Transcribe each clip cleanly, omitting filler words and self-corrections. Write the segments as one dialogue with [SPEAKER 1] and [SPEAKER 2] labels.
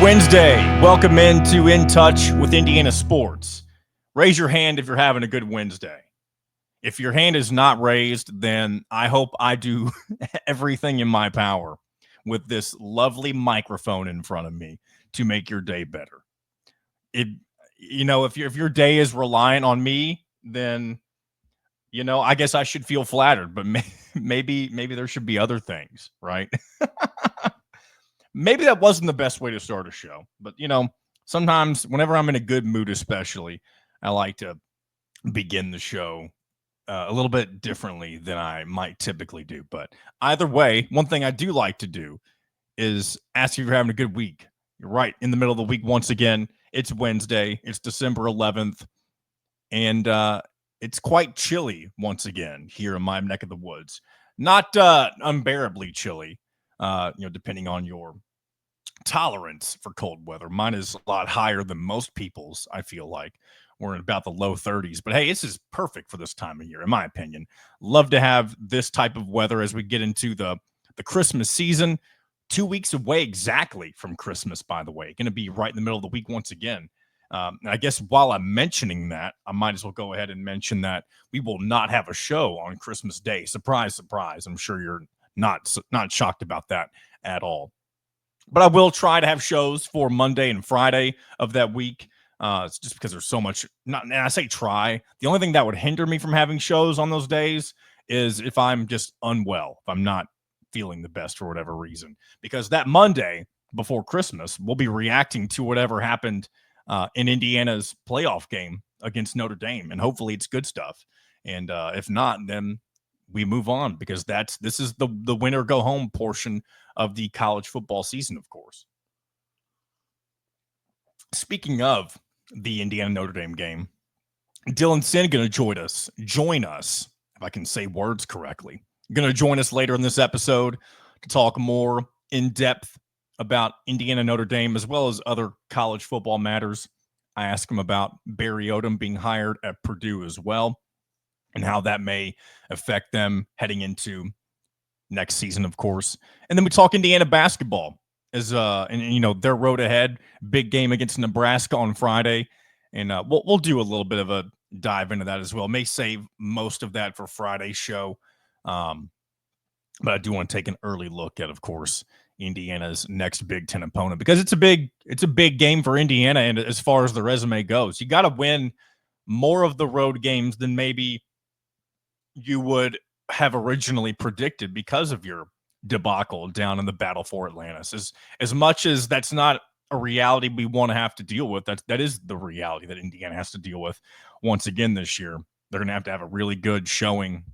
[SPEAKER 1] Wednesday. Welcome into In Touch with Indiana Sports. Raise your hand if you're having a good Wednesday. If your hand is not raised, then I hope I do everything in my power with this lovely microphone in front of me to make your day better. If your day is reliant on me, then I guess I should feel flattered, but maybe there should be other things, right? Maybe that wasn't the best way to start a show, but sometimes whenever I'm in a good mood, especially, I like to begin the show a little bit differently than I might typically do. But either way, one thing I do like to do is ask if you're having a good week. You're right in the middle of the week once again. It's Wednesday. It's December 11th, and it's quite chilly once again here in my neck of the woods. Not unbearably chilly, depending on your tolerance for cold weather. Mine is a lot higher than most people's, I feel like. We're in about the low 30s. But hey, this is perfect for this time of year, in my opinion. Love to have this type of weather as we get into the Christmas season. 2 weeks away exactly from Christmas, by the way. Going to be right in the middle of the week once again. And I guess while I'm mentioning that, I might as well go ahead and mention that we will not have a show on Christmas Day. Surprise, surprise. I'm sure you're not shocked about that at all. But I will try to have shows for Monday and Friday of that week. It's just because there's so much. And I say try. The only thing that would hinder me from having shows on those days is if I'm just unwell, if I'm not feeling the best for whatever reason. Because that Monday before Christmas, we'll be reacting to whatever happened in Indiana's playoff game against Notre Dame, and hopefully it's good stuff. And if not, then we move on, because this is the win or go home portion of the college football season, of course. Speaking of the Indiana Notre Dame game, Dylan Sinn going to join us, if I can say words correctly, going to join us later in this episode to talk more in depth about Indiana Notre Dame as well as other college football matters. I asked him about Barry Odom being hired at Purdue as well, and how that may affect them heading into next season, of course. And then we talk Indiana basketball as their road ahead, big game against Nebraska on Friday, and we'll do a little bit of a dive into that as well. May save most of that for Friday's show, but I do want to take an early look at, of course, Indiana's next Big Ten opponent, because it's a big game for Indiana, and as far as the resume goes, you got to win more of the road games than maybe you would have originally predicted because of your debacle down in the Battle for Atlantis. As much as that's not a reality we want to have to deal with, that is the reality that Indiana has to deal with once again this year. They're going to have a really good showing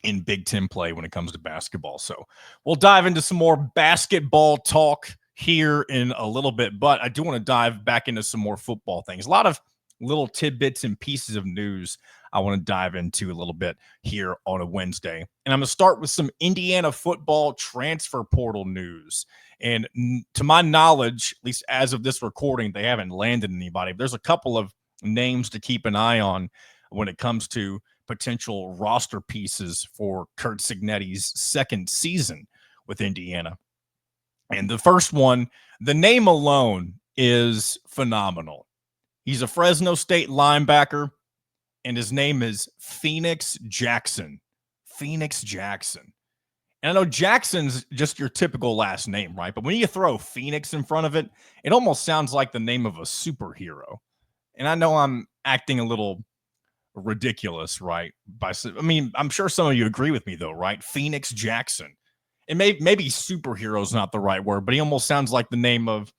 [SPEAKER 1] in Big Ten play when it comes to basketball. So we'll dive into some more basketball talk here in a little bit, but I do want to dive back into some more football things. A lot of little tidbits and pieces of news I want to dive into a little bit here on a Wednesday. And I'm going to start with some Indiana football transfer portal news. And to my knowledge, at least as of this recording, they haven't landed anybody. There's a couple of names to keep an eye on when it comes to potential roster pieces for Curt Cignetti's second season with Indiana. And the first one, the name alone is phenomenal. He's a Fresno State linebacker, and his name is Phoenix Jackson. Phoenix Jackson. And I know Jackson's just your typical last name, right? But when you throw Phoenix in front of it, it almost sounds like the name of a superhero. And I know I'm acting a little ridiculous, right? I'm sure some of you agree with me, though, right? Phoenix Jackson. And maybe superhero is not the right word, but he almost sounds like the name of,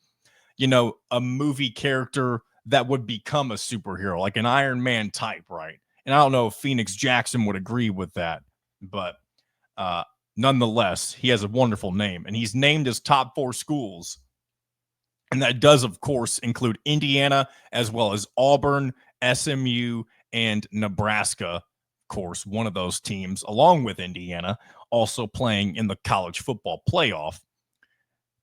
[SPEAKER 1] a movie character that would become a superhero, like an Iron Man type, right? And I don't know if Phoenix Jackson would agree with that, but nonetheless, he has a wonderful name, and he's named his top 4 schools. And that does, of course, include Indiana, as well as Auburn, SMU, and Nebraska. Of course, one of those teams, along with Indiana, also playing in the college football playoff.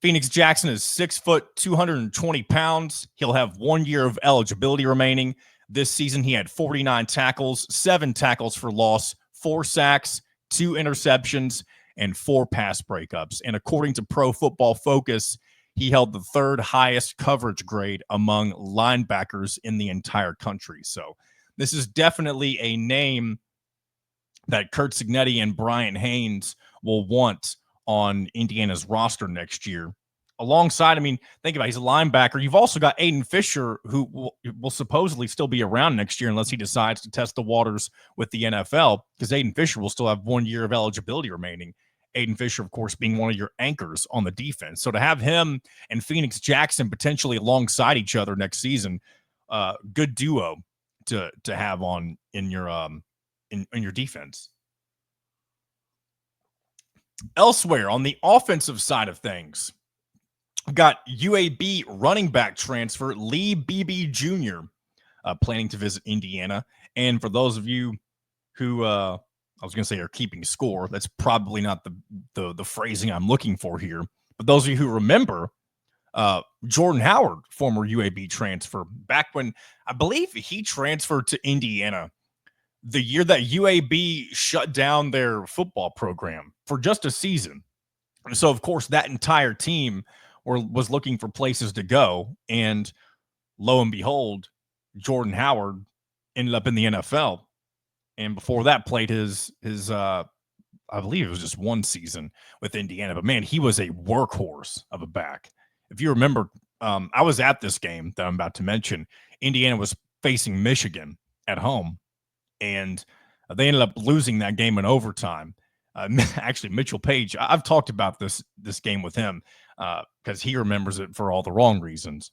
[SPEAKER 1] Phoenix Jackson is 6 foot, 220 pounds. He'll have 1 year of eligibility remaining. This season, he had 49 tackles, 7 tackles for loss, 4 sacks, 2 interceptions, and 4 pass breakups. And according to Pro Football Focus, he held the third highest coverage grade among linebackers in the entire country. So this is definitely a name that Kurt Cignetti and Brian Haynes will want on Indiana's roster next year. Alongside, I mean, think about it, he's a linebacker. You've also got Aiden Fisher, who will supposedly still be around next year unless he decides to test the waters with the NFL, because Aiden Fisher will still have 1 year of eligibility remaining. Aiden Fisher, of course, being one of your anchors on the defense. So to have him and Phoenix Jackson potentially alongside each other next season, good duo to have on in your in your defense. Elsewhere on the offensive side of things, we've got UAB running back transfer Lee Beebe Jr. Planning to visit Indiana. And for those of you who I was going to say are keeping score, that's probably not the phrasing I'm looking for here. But those of you who remember, Jordan Howard, former UAB transfer, back when I believe he transferred to Indiana the year that UAB shut down their football program for just a season. So, of course, that entire team was looking for places to go. And lo and behold, Jordan Howard ended up in the NFL. And before that, played his I believe it was just one season with Indiana. But, man, he was a workhorse of a back. If you remember, I was at this game that I'm about to mention. Indiana was facing Michigan at home. And they ended up losing that game in overtime. Actually, Mitchell Page, I've talked about this game with him because he remembers it for all the wrong reasons.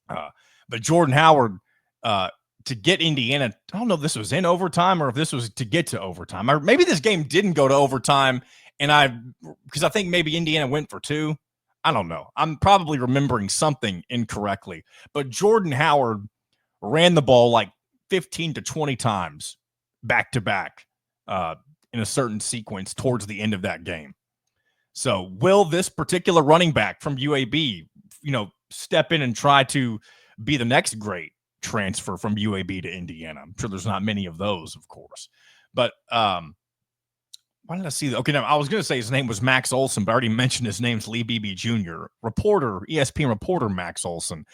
[SPEAKER 1] But Jordan Howard, to get Indiana, I don't know if this was in overtime or if this was to get to overtime. Or maybe this game didn't go to overtime, because I think maybe Indiana went for 2. I don't know. I'm probably remembering something incorrectly. But Jordan Howard ran the ball like 15 to 20 times back to back in a certain sequence towards the end of that game. So will this particular running back from UAB, step in and try to be the next great transfer from UAB to Indiana? I'm sure there's not many of those, of course. But why did I see that? Okay, now I was going to say his name was Max Olson, but I already mentioned his name's Lee Beebe Jr. ESPN reporter Max Olson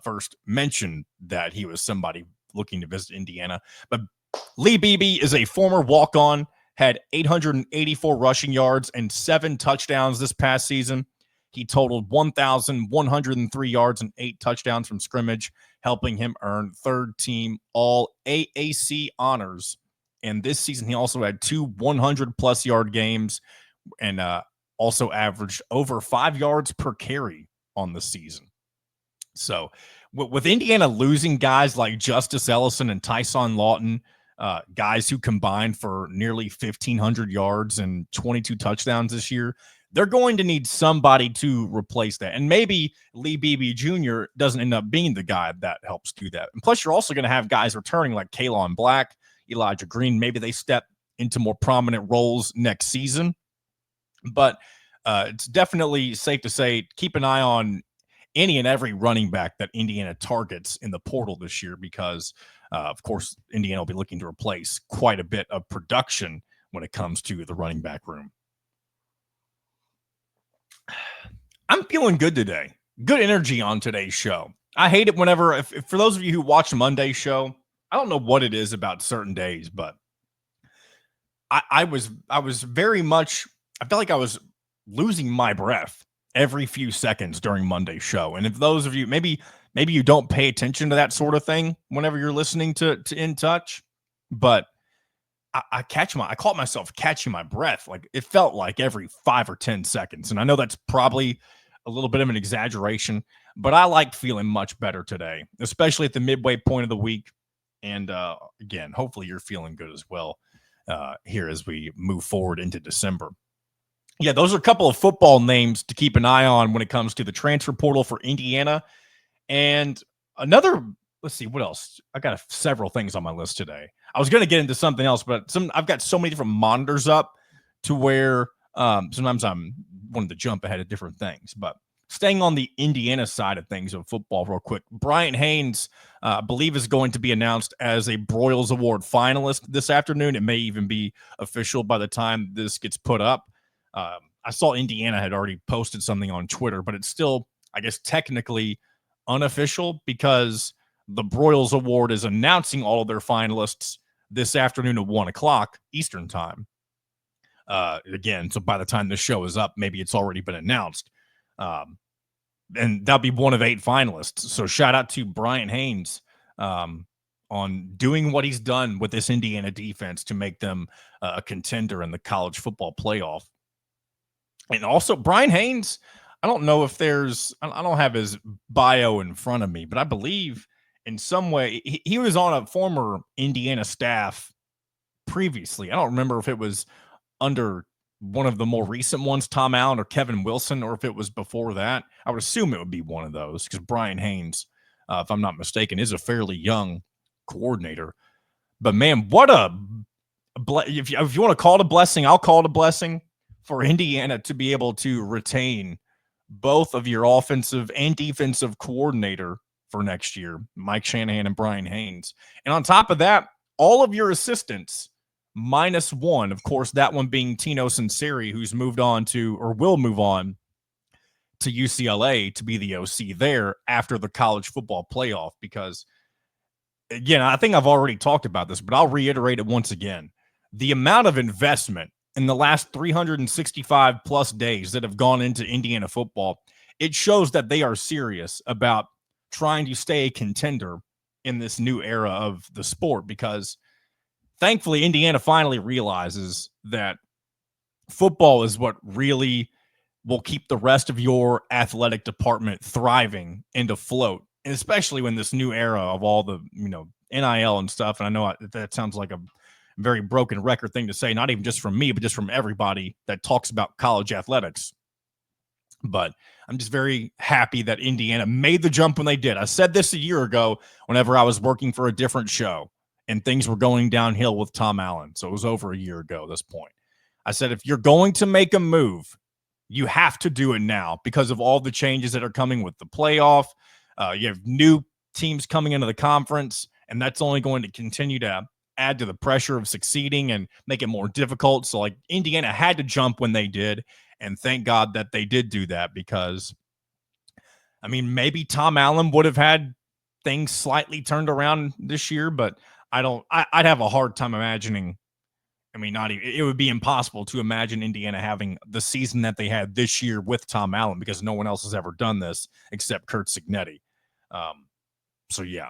[SPEAKER 1] first mentioned that he was somebody looking to visit Indiana. But Lee Beebe is a former walk-on, had 884 rushing yards and 7 touchdowns this past season. He totaled 1,103 yards and 8 touchdowns from scrimmage, helping him earn third-team All-AAC honors. And this season, he also had 2 100-plus yard games and also averaged over 5 yards per carry on the season. So with Indiana losing guys like Justice Ellison and Tyson Lawton, guys who combined for nearly 1,500 yards and 22 touchdowns this year, they're going to need somebody to replace that. And maybe Lee Beebe Jr. doesn't end up being the guy that helps do that. And plus, you're also going to have guys returning like Kalon Black, Elijah Green. Maybe they step into more prominent roles next season. But it's definitely safe to say, keep an eye on any and every running back that Indiana targets in the portal this year, because, of course, Indiana will be looking to replace quite a bit of production when it comes to the running back room. I'm feeling good today. Good energy on today's show. I hate it whenever, if for those of you who watch Monday's show, I don't know what it is about certain days, but I was very much, I felt like I was losing my breath every few seconds during Monday's show. And if those of you, maybe you don't pay attention to that sort of thing whenever you're listening to In Touch, but I caught myself catching my breath. Like it felt like every 5 or 10 seconds. And I know that's probably a little bit of an exaggeration, but I like feeling much better today, especially at the midway point of the week. And again, hopefully you're feeling good as well here as we move forward into December. Yeah, those are a couple of football names to keep an eye on when it comes to the transfer portal for Indiana. And another, let's see, what else? I got several things on my list today. I was going to get into something else, but I've got so many different monitors up to where sometimes I'm wanting to jump ahead of different things. But staying on the Indiana side of things of football real quick, Brian Haynes, I believe, is going to be announced as a Broyles Award finalist this afternoon. It may even be official by the time this gets put up. I saw Indiana had already posted something on Twitter, but it's still I guess, technically unofficial because the Broyles Award is announcing all of their finalists this afternoon at 1 o'clock Eastern time. Again, so by the time the show is up, maybe it's already been announced. And that'll be one of 8 finalists. So shout out to Brian Haynes on doing what he's done with this Indiana defense to make them a contender in the college football playoff. And also Brian Haynes, I don't know if I don't have his bio in front of me, but I believe in some way he was on a former Indiana staff previously. I don't remember if it was under one of the more recent ones, Tom Allen or Kevin Wilson, or if it was before that. I would assume it would be one of those because Brian Haynes, if I'm not mistaken, is a fairly young coordinator. But man, what if you want to call it a blessing, I'll call it a blessing for Indiana to be able to retain both of your offensive and defensive coordinator for next year, Mike Shanahan and Brian Haynes. And on top of that, all of your assistants minus one, of course, that one being Tino Sinceri, who's moved on to, or will move on to UCLA to be the OC there after the college football playoff. Because, again, I think I've already talked about this, but I'll reiterate it once again. The amount of investment in the last 365 plus days that have gone into Indiana football, it shows that they are serious about trying to stay a contender in this new era of the sport, because thankfully, Indiana finally realizes that football is what really will keep the rest of your athletic department thriving and afloat, and especially when this new era of all the, NIL and stuff. And I know that sounds like a very broken record thing to say, not even just from me, but just from everybody that talks about college athletics. But I'm just very happy that Indiana made the jump when they did. I said this a year ago whenever I was working for a different show and things were going downhill with Tom Allen. So it was over a year ago at this point. I said, if you're going to make a move, you have to do it now because of all the changes that are coming with the playoff. You have new teams coming into the conference, and that's only going to continue to add to the pressure of succeeding and make it more difficult. So, like, Indiana had to jump when they did, and thank God that they did do that, because, I mean, maybe Tom Allen would have had things slightly turned around this year, but I'd have a hard time imagining. I mean, it would be impossible to imagine Indiana having the season that they had this year with Tom Allen, because no one else has ever done this except Kurt Cignetti. So yeah,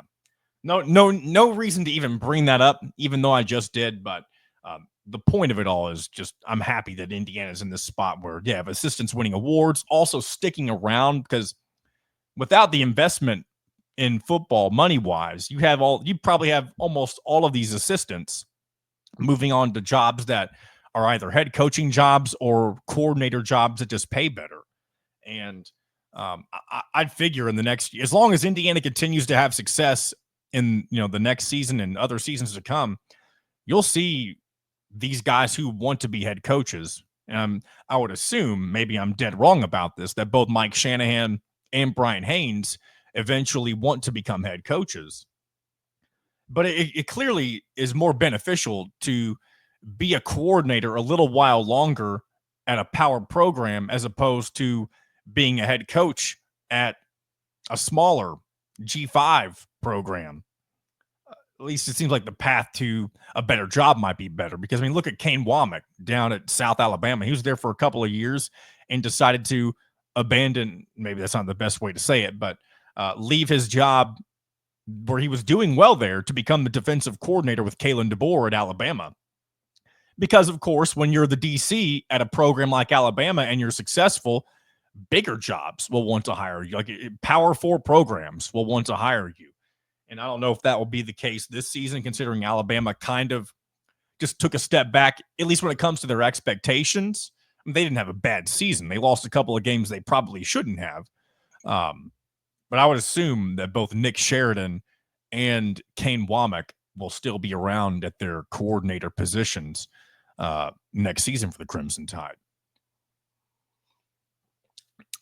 [SPEAKER 1] no reason to even bring that up, even though I just did. But the point of it all is just, I'm happy that Indiana's in this spot where, yeah, if assistants winning awards, also sticking around, because without the investment in football money-wise, you probably have almost all of these assistants moving on to jobs that are either head coaching jobs or coordinator jobs that just pay better. And I'd figure in the next, as long as Indiana continues to have success in the next season and other seasons to come, you'll see these guys who want to be head coaches. I would assume, maybe I'm dead wrong about this, that both Mike Shanahan and Brian Haynes eventually want to become head coaches. But it clearly is more beneficial to be a coordinator a little while longer at a power program as opposed to being a head coach at a smaller G5 program. At least it seems like the path to a better job might be better, because, I mean, look at Kane Womack down at South Alabama. He was there for a couple of years and decided to abandon, maybe that's not the best way to say it, but leave his job where he was doing well there to become the defensive coordinator with Kalen DeBoer at Alabama. Because, of course, when you're the DC at a program like Alabama and you're successful, bigger jobs will want to hire you. Like, Power 4 programs will want to hire you. And I don't know if that will be the case this season, considering Alabama kind of just took a step back, at least when it comes to their expectations. I mean, they didn't have a bad season. They lost a couple of games they probably shouldn't have. But I would assume that both Nick Sheridan and Kane Womack will still be around at their coordinator positions next season for the Crimson Tide.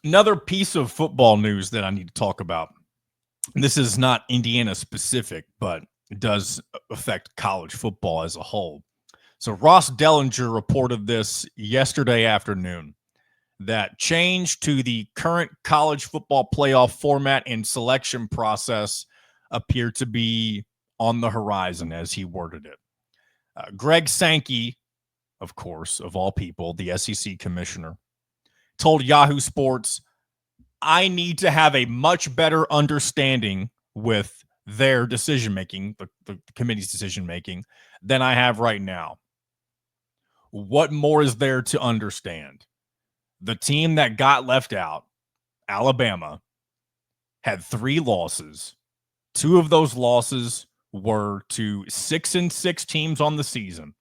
[SPEAKER 1] Another piece of football news that I need to talk about. This is not Indiana specific, but it does affect college football as a whole. So Ross Dellinger reported this yesterday afternoon. that change to the current college football playoff format and selection process appear to be on the horizon, as he worded it. Greg Sankey, of course, of all people, the SEC commissioner, told Yahoo Sports, I need to have a much better understanding with their decision-making, the committee's decision-making, than I have right now. What more is there to understand? The team that got left out, Alabama, had 3 losses. 2 of those losses were to 6-6 teams on the season,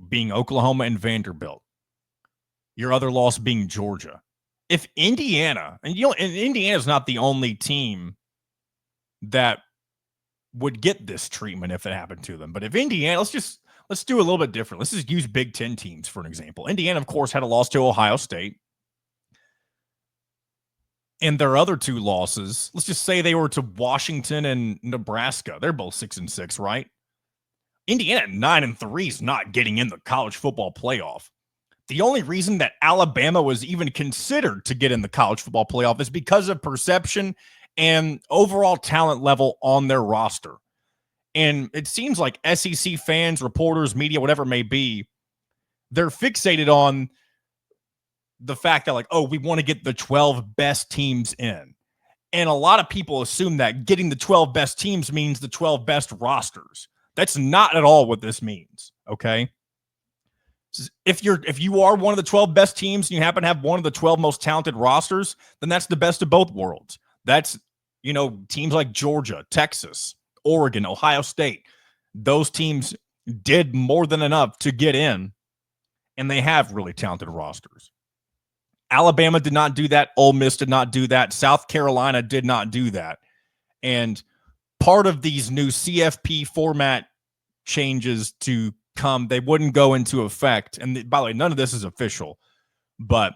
[SPEAKER 1] being Oklahoma and Vanderbilt. Your other loss being Georgia. If Indiana, and Indiana's not the only team that would get this treatment if it happened to them. But if Indiana, let's do a little bit different. Let's just use Big Ten teams for an example. Indiana, of course, had a loss to Ohio State. And their other 2 losses, let's just say they were to Washington and Nebraska. They're both 6-6, right? Indiana at 9-3 is not getting in the college football playoff. The only reason that Alabama was even considered to get in the college football playoff is because of perception and overall talent level on their roster. And it seems like SEC fans, reporters, media, whatever it may be, they're fixated on the fact that, like, oh, we want to get the 12 best teams in. And a lot of people assume that getting the 12 best teams means the 12 best rosters. That's not at all what this means, okay? If you are one of the 12 best teams and you happen to have one of the 12 most talented rosters, then that's the best of both worlds. That's, teams like Georgia, Texas, Oregon, Ohio State. Those teams did more than enough to get in, and they have really talented rosters. Alabama did not do that. Ole Miss did not do that. South Carolina did not do that. And part of these new CFP format changes to come, they wouldn't go into effect. And by the way, none of this is official, but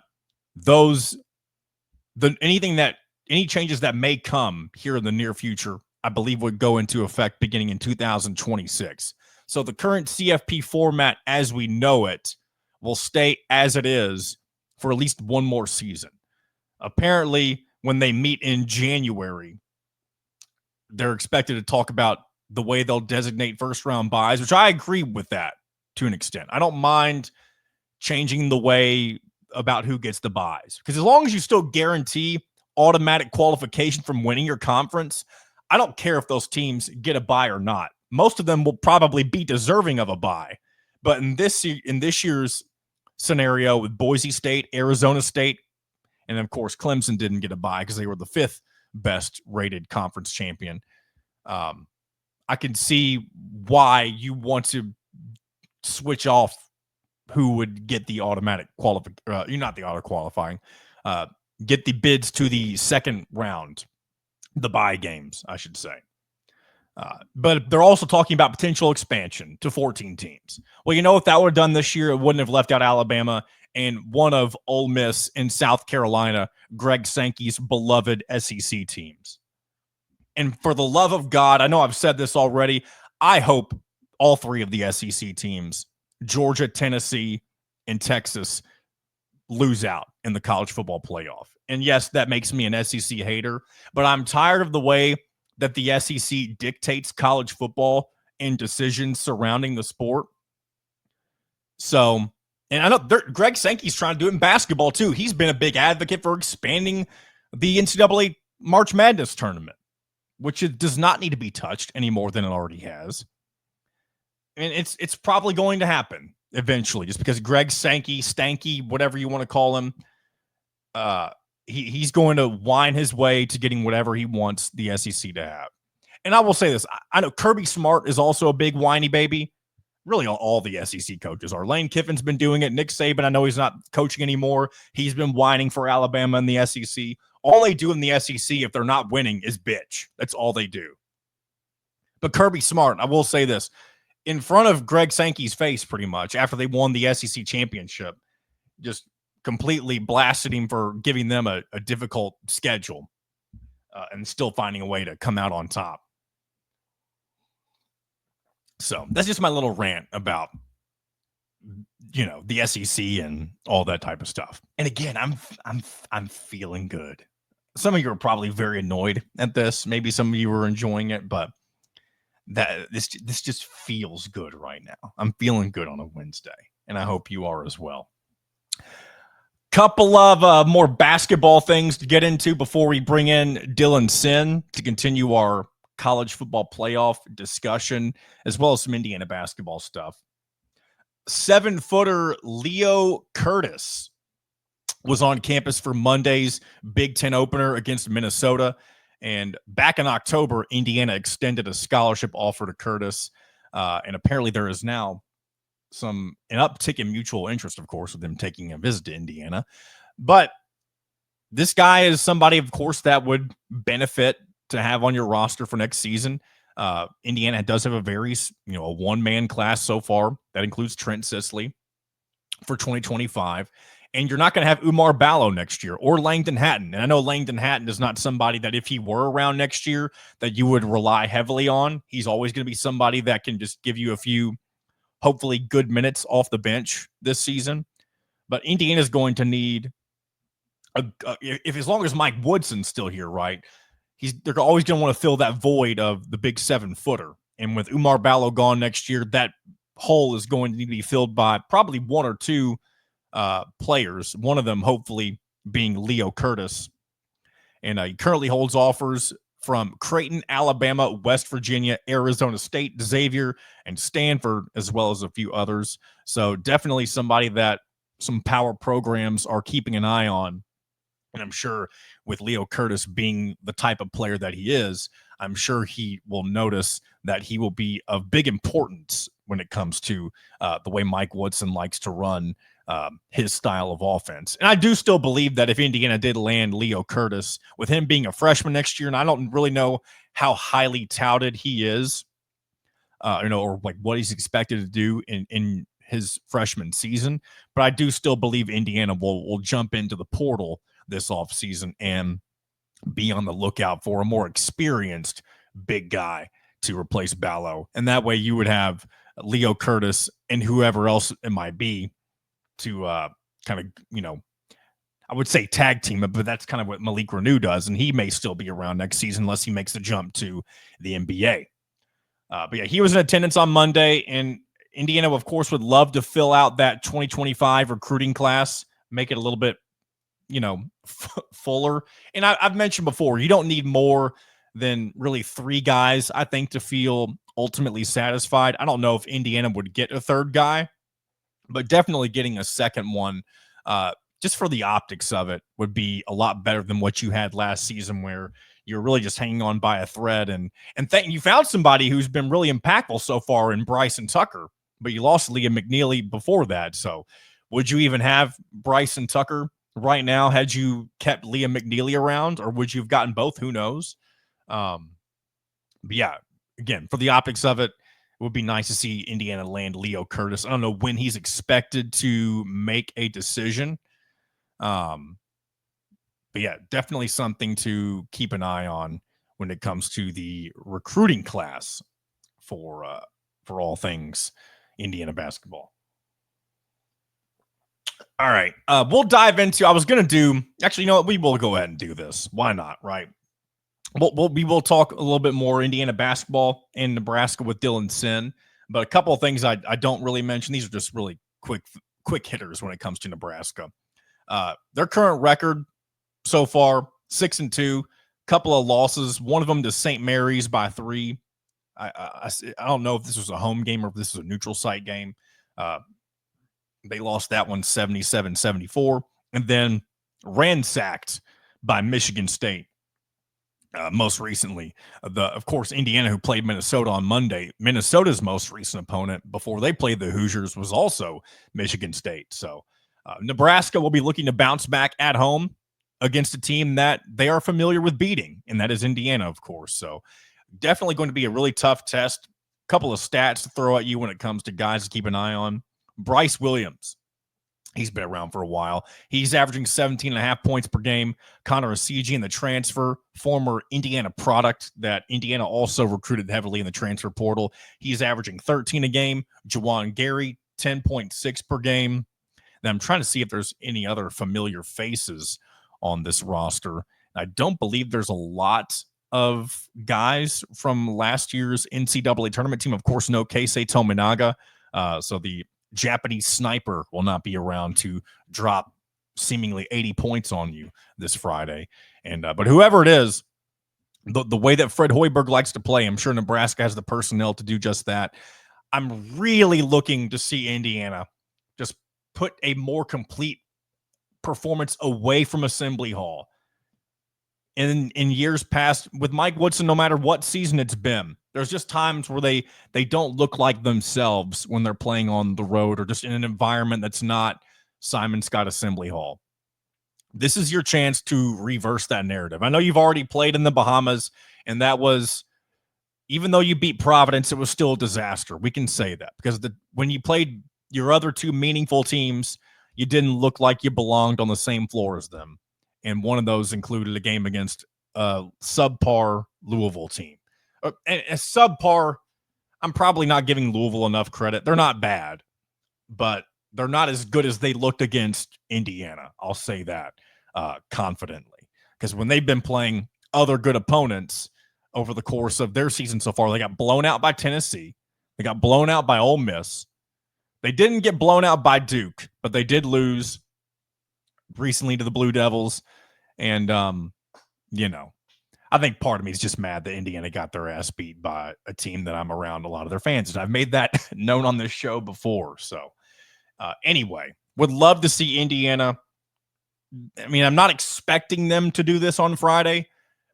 [SPEAKER 1] any changes that may come here in the near future, I believe would go into effect beginning in 2026. So the current CFP format as we know it will stay as it is for at least one more season. Apparently, when they meet in January, they're expected to talk about the way they'll designate first-round buys, which I agree with that to an extent. I don't mind changing the way about who gets the buys, because as long as you still guarantee automatic qualification from winning your conference, I don't care if those teams get a buy or not. Most of them will probably be deserving of a buy. But in this year's scenario with Boise State, Arizona State, and of course Clemson didn't get a bye because they were the 5th best rated conference champion. I can see why you want to switch off who would get the automatic not the auto qualifying, get the bids to the second round, the bye games, I should say. But they're also talking about potential expansion to 14 teams. Well, if that would have done this year, it wouldn't have left out Alabama and one of Ole Miss and South Carolina, Greg Sankey's beloved SEC teams. And for the love of God, I know I've said this already, I hope all 3 of the SEC teams, Georgia, Tennessee, and Texas, lose out in the college football playoff. And yes, that makes me an SEC hater, but I'm tired of the way that the SEC dictates college football and decisions surrounding the sport. So, and I know Greg Sankey's trying to do it in basketball too. He's been a big advocate for expanding the NCAA March Madness tournament, which it does not need to be touched any more than it already has. And it's probably going to happen eventually, just because Greg Stanky, whatever you want to call him, he's going to whine his way to getting whatever he wants the SEC to have. And I will say this, I know Kirby Smart is also a big whiny baby. Really, all the SEC coaches are. Lane Kiffin's been doing it. Nick Saban, I know he's not coaching anymore. He's been whining for Alabama in the SEC. All they do in the SEC, if they're not winning, is bitch. That's all they do. But Kirby Smart, I will say this, in front of Greg Sankey's face, pretty much, after they won the SEC championship, just completely blasted him for giving them a difficult schedule and still finding a way to come out on top. So that's just my little rant about the SEC and all that type of stuff. And again, I'm feeling good. Some of you are probably very annoyed at this. Maybe some of you are enjoying it, but this just feels good right now. I'm feeling good on a Wednesday, and I hope you are as well. Couple of more basketball things to get into before we bring in Dylan Sinn to continue our college football playoff discussion, as well as some Indiana basketball stuff. 7-footer Leo Curtis was on campus for Monday's Big Ten opener against Minnesota. And back in October, Indiana extended a scholarship offer to Curtis. And apparently there is now an uptick in mutual interest, of course, with them taking a visit to Indiana. But this guy is somebody, of course, that would benefit to have on your roster for next season. Indiana does have a one-man class so far. That includes Trent Sisley for 2025. And you're not going to have Umar Ballo next year or Langdon Hatton. And I know Langdon Hatton is not somebody that if he were around next year that you would rely heavily on. He's always going to be somebody that can just give you a few, hopefully, good minutes off the bench this season. But Indiana's going to need, as long as Mike Woodson's still here, right? They're always going to want to fill that void of the big 7-footer. And with Umar Ballo gone next year, that hole is going to need to be filled by probably one or two players, one of them hopefully being Leo Curtis. And he currently holds offers from Creighton, Alabama, West Virginia, Arizona State, Xavier, and Stanford, as well as a few others. So definitely somebody that some power programs are keeping an eye on. And I'm sure with Leo Curtis being the type of player that he is, I'm sure he will notice that he will be of big importance when it comes to the way Mike Woodson likes to run his style of offense. And I do still believe that if Indiana did land Leo Curtis, with him being a freshman next year, and I don't really know how highly touted he is, or like what he's expected to do in his freshman season, but I do still believe Indiana will jump into the portal this offseason and be on the lookout for a more experienced big guy to replace Ballo. And that way you would have Leo Curtis and whoever else it might be to kind of, I would say tag team it, but that's kind of what Malik Renew does. And he may still be around next season unless he makes the jump to the NBA. But yeah, he was in attendance on Monday, and Indiana, of course, would love to fill out that 2025 recruiting class, make it a little bit, fuller. And I've mentioned before, you don't need more than really 3 guys, I think, to feel ultimately satisfied. I don't know if Indiana would get a third guy, but definitely getting a second one, just for the optics of it, would be a lot better than what you had last season, where you're really just hanging on by a thread. And you found somebody who's been really impactful so far in Bryson Tucker, but you lost Liam McNeely before that. So would you even have Bryson Tucker right now had you kept Liam McNeely around, or would you have gotten both? Who knows? But yeah, again, for the optics of it, it would be nice to see Indiana land Leo Curtis. I don't know when he's expected to make a decision. But yeah, definitely something to keep an eye on when it comes to the recruiting class for all things Indiana basketball. All right. We'll dive into, I was going to do, actually, we will go ahead and do this. Why not? Right. We will talk a little bit more Indiana basketball in Nebraska with Dylan Sinn, but a couple of things I don't really mention. These are just really quick hitters when it comes to Nebraska. Their current record so far, 6-2, couple of losses, one of them to St. Mary's by 3. I don't know if this was a home game or if this was a neutral site game. They lost that one 77-74, and then ransacked by Michigan State. Most recently, of course, Indiana, who played Minnesota on Monday, Minnesota's most recent opponent before they played the Hoosiers was also Michigan State. So Nebraska will be looking to bounce back at home against a team that they are familiar with beating, and that is Indiana, of course. So definitely going to be a really tough test. A couple of stats to throw at you when it comes to guys to keep an eye on. Bryce Williams, he's been around for a while. He's averaging 17.5 points per game. Connor Asigi, the transfer, former Indiana product that Indiana also recruited heavily in the transfer portal. He's averaging 13 a game. Juwan Gary, 10.6 per game. Then I'm trying to see if there's any other familiar faces on this roster. I don't believe there's a lot of guys from last year's NCAA tournament team. Of course, no Keisei Tominaga. So the Japanese sniper will not be around to drop seemingly 80 points on you this Friday. And but whoever it is, the way that Fred Hoiberg likes to play, I'm sure Nebraska has the personnel to do just that. I'm really looking to see Indiana just put a more complete performance away from Assembly Hall. In years past with Mike Woodson, no matter what season it's been, there's just times where they don't look like themselves when they're playing on the road or just in an environment that's not Simon Scott Assembly Hall. This is your chance to reverse that narrative. I know you've already played in the Bahamas, and that was, even though you beat Providence, it was still a disaster. We can say that because when you played your other two meaningful teams, you didn't look like you belonged on the same floor as them. And one of those included a game against a subpar Louisville team. A subpar, I'm probably not giving Louisville enough credit. They're not bad, but they're not as good as they looked against Indiana. I'll say that confidently. Because when they've been playing other good opponents over the course of their season so far, they got blown out by Tennessee. They got blown out by Ole Miss. They didn't get blown out by Duke, but they did lose recently to the Blue Devils. And, I think part of me is just mad that Indiana got their ass beat by a team that I'm around a lot of their fans. And I've made that known on this show before. So anyway, would love to see Indiana. I mean, I'm not expecting them to do this on Friday,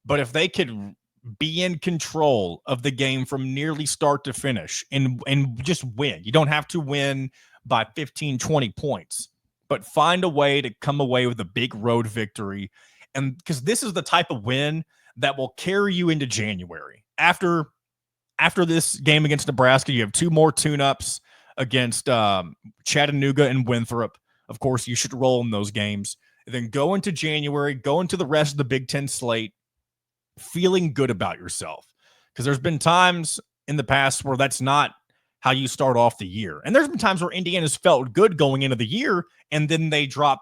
[SPEAKER 1] but if they could be in control of the game from nearly start to finish and just win. You don't have to win by 15, 20 points, but find a way to come away with a big road victory. And because this is the type of win that will carry you into January. After this game against Nebraska, you have two more tune-ups against Chattanooga and Winthrop. Of course, you should roll in those games. And then go into January, go into the rest of the Big Ten slate, feeling good about yourself. Because there's been times in the past where that's not how you start off the year. And there's been times where Indiana's felt good going into the year, and then they drop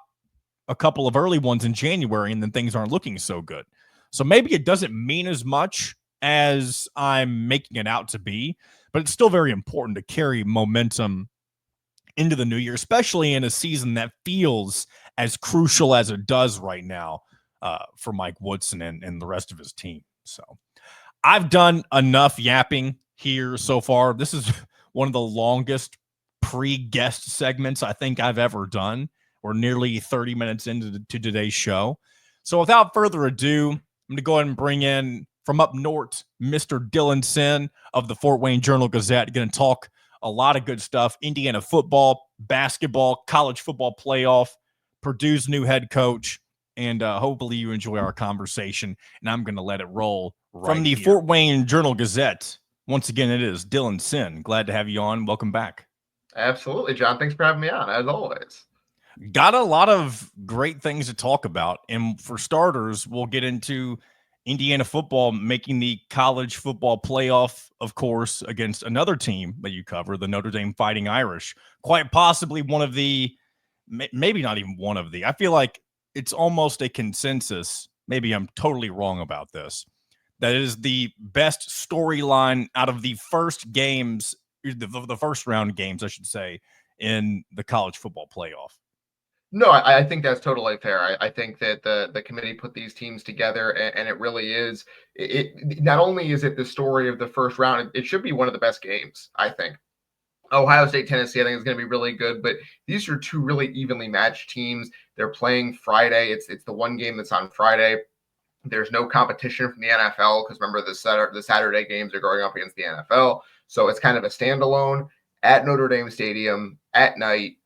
[SPEAKER 1] a couple of early ones in January, and then things aren't looking so good. So maybe it doesn't mean as much as I'm making it out to be, but it's still very important to carry momentum into the new year, especially in a season that feels as crucial as it does right now for Mike Woodson and the rest of his team. So I've done enough yapping here so far. This is one of the longest pre-guest segments I think I've ever done. We're nearly 30 minutes into today's show. So without further ado, I'm going to go ahead and bring in from up north, Mr. Dylan Sinn of the Fort Wayne Journal-Gazette. Going to talk a lot of good stuff. Indiana football, basketball, college football playoff, Purdue's new head coach, and hopefully you enjoy our conversation, and I'm going to let it roll right from the here. Fort Wayne Journal-Gazette. Once again, it is Dylan Sinn. Glad to have you on. Welcome back.
[SPEAKER 2] Absolutely, John. Thanks for having me on, as always.
[SPEAKER 1] Got a lot of great things to talk about. And for starters, we'll get into Indiana football making the college football playoff, of course, against another team that you cover, the Notre Dame Fighting Irish. Quite possibly one of the, maybe not even one of the, I feel like it's almost a consensus. Maybe I'm totally wrong about this. That is the best storyline out of the first games, the first round games, I should say, in the college football playoff.
[SPEAKER 2] No, I think that's totally fair. I think that the committee put these teams together, and it really is. It not only is it the story of the first round, it should be one of the best games, I think. Ohio State, Tennessee, I think is going to be really good, but these are two really evenly matched teams. They're playing Friday. It's the one game that's on Friday. There's no competition from the NFL because remember the Saturday games are going up against the NFL, so it's kind of a standalone at Notre Dame Stadium at night.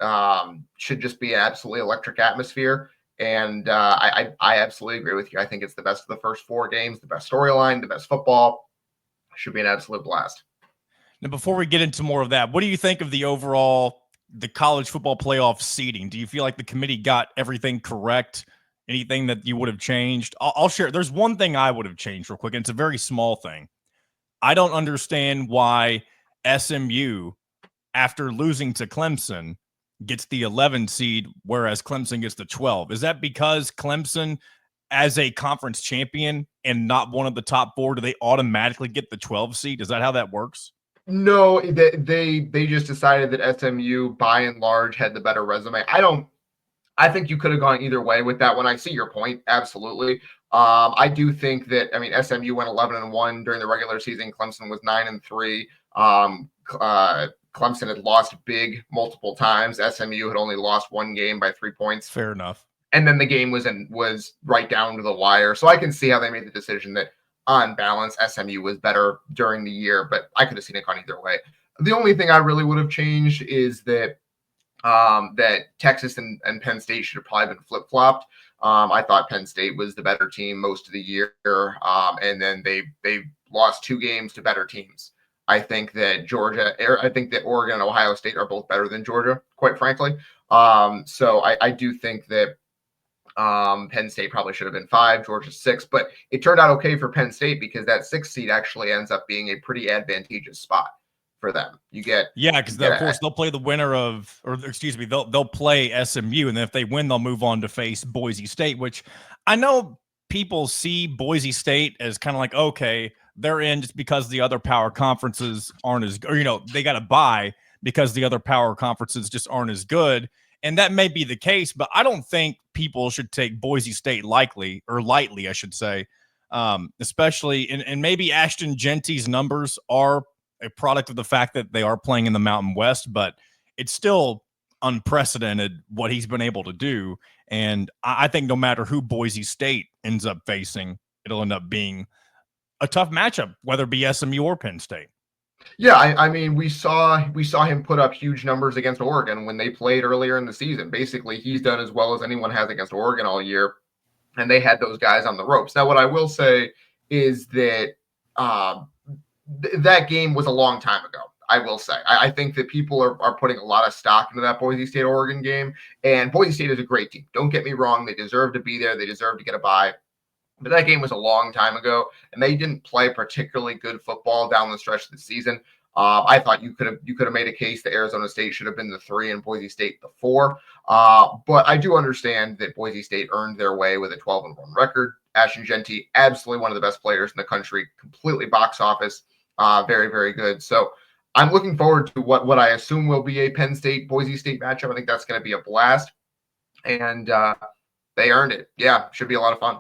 [SPEAKER 2] Should just be an absolutely electric atmosphere. And I absolutely agree with you. I think it's the best of the first four games, the best storyline, the best football. Should be an absolute blast.
[SPEAKER 1] Now, before we get into more of that, what do you think of the college football playoff seeding? Do you feel like the committee got everything correct? Anything that you would have changed? I'll share. There's one thing I would have changed real quick, and it's a very small thing. I don't understand why SMU after losing to Clemson, gets the 11 seed, whereas Clemson gets the 12. Is that because Clemson, as a conference champion and not one of the top four, do they automatically get the 12 seed? Is that how that works?
[SPEAKER 2] No, they just decided that SMU by and large had the better resume. I think you could have gone either way with that one. I see your point, absolutely. I do think that SMU went 11-1 during the regular season. Clemson was 9-3. Clemson had lost big multiple times. SMU had only lost one game by 3 points.
[SPEAKER 1] Fair enough.
[SPEAKER 2] And then the game was right down to the wire. So I can see how they made the decision that on balance SMU was better during the year, but I could have seen it gone either way. The only thing I really would have changed is that that Texas and Penn State should have probably been flip-flopped. I thought Penn State was the better team most of the year, and then they lost 2 games to better teams. I think that Oregon and Ohio State are both better than Georgia, quite frankly. So I do think that Penn State probably should have been 5, Georgia 6, but it turned out okay for Penn State because that 6th seed actually ends up being a pretty advantageous spot for them.
[SPEAKER 1] Because of course they'll play the winner they'll play SMU, and then if they win, they'll move on to face Boise State, which I know people see Boise State as kind of like, okay, they're in just because the other power conferences aren't as, they got to bye because the other power conferences just aren't as good. And that may be the case, but I don't think people should take Boise State lightly, I should say, especially, and maybe Ashton Genty's numbers are a product of the fact that they are playing in the Mountain West, but it's still unprecedented what he's been able to do. And I think no matter who Boise State ends up facing, it'll end up being a tough matchup, whether it be SMU or Penn State.
[SPEAKER 2] Yeah, we saw him put up huge numbers against Oregon when they played earlier in the season. Basically, he's done as well as anyone has against Oregon all year, and they had those guys on the ropes. Now, what I will say is that that game was a long time ago. I will say. I think that people are putting a lot of stock into that Boise State-Oregon game, and Boise State is a great team. Don't get me wrong. They deserve to be there. They deserve to get a bye. But that game was a long time ago, and they didn't play particularly good football down the stretch of the season. I thought you could have made a case that Arizona State should have been the 3 and Boise State the 4. But I do understand that Boise State earned their way with a 12-1 record. Ashton Genty, absolutely one of the best players in the country, completely box office, very, very good. So I'm looking forward to what I assume will be a Penn State Boise State matchup. I think that's going to be a blast, and they earned it. Yeah, should be a lot of fun.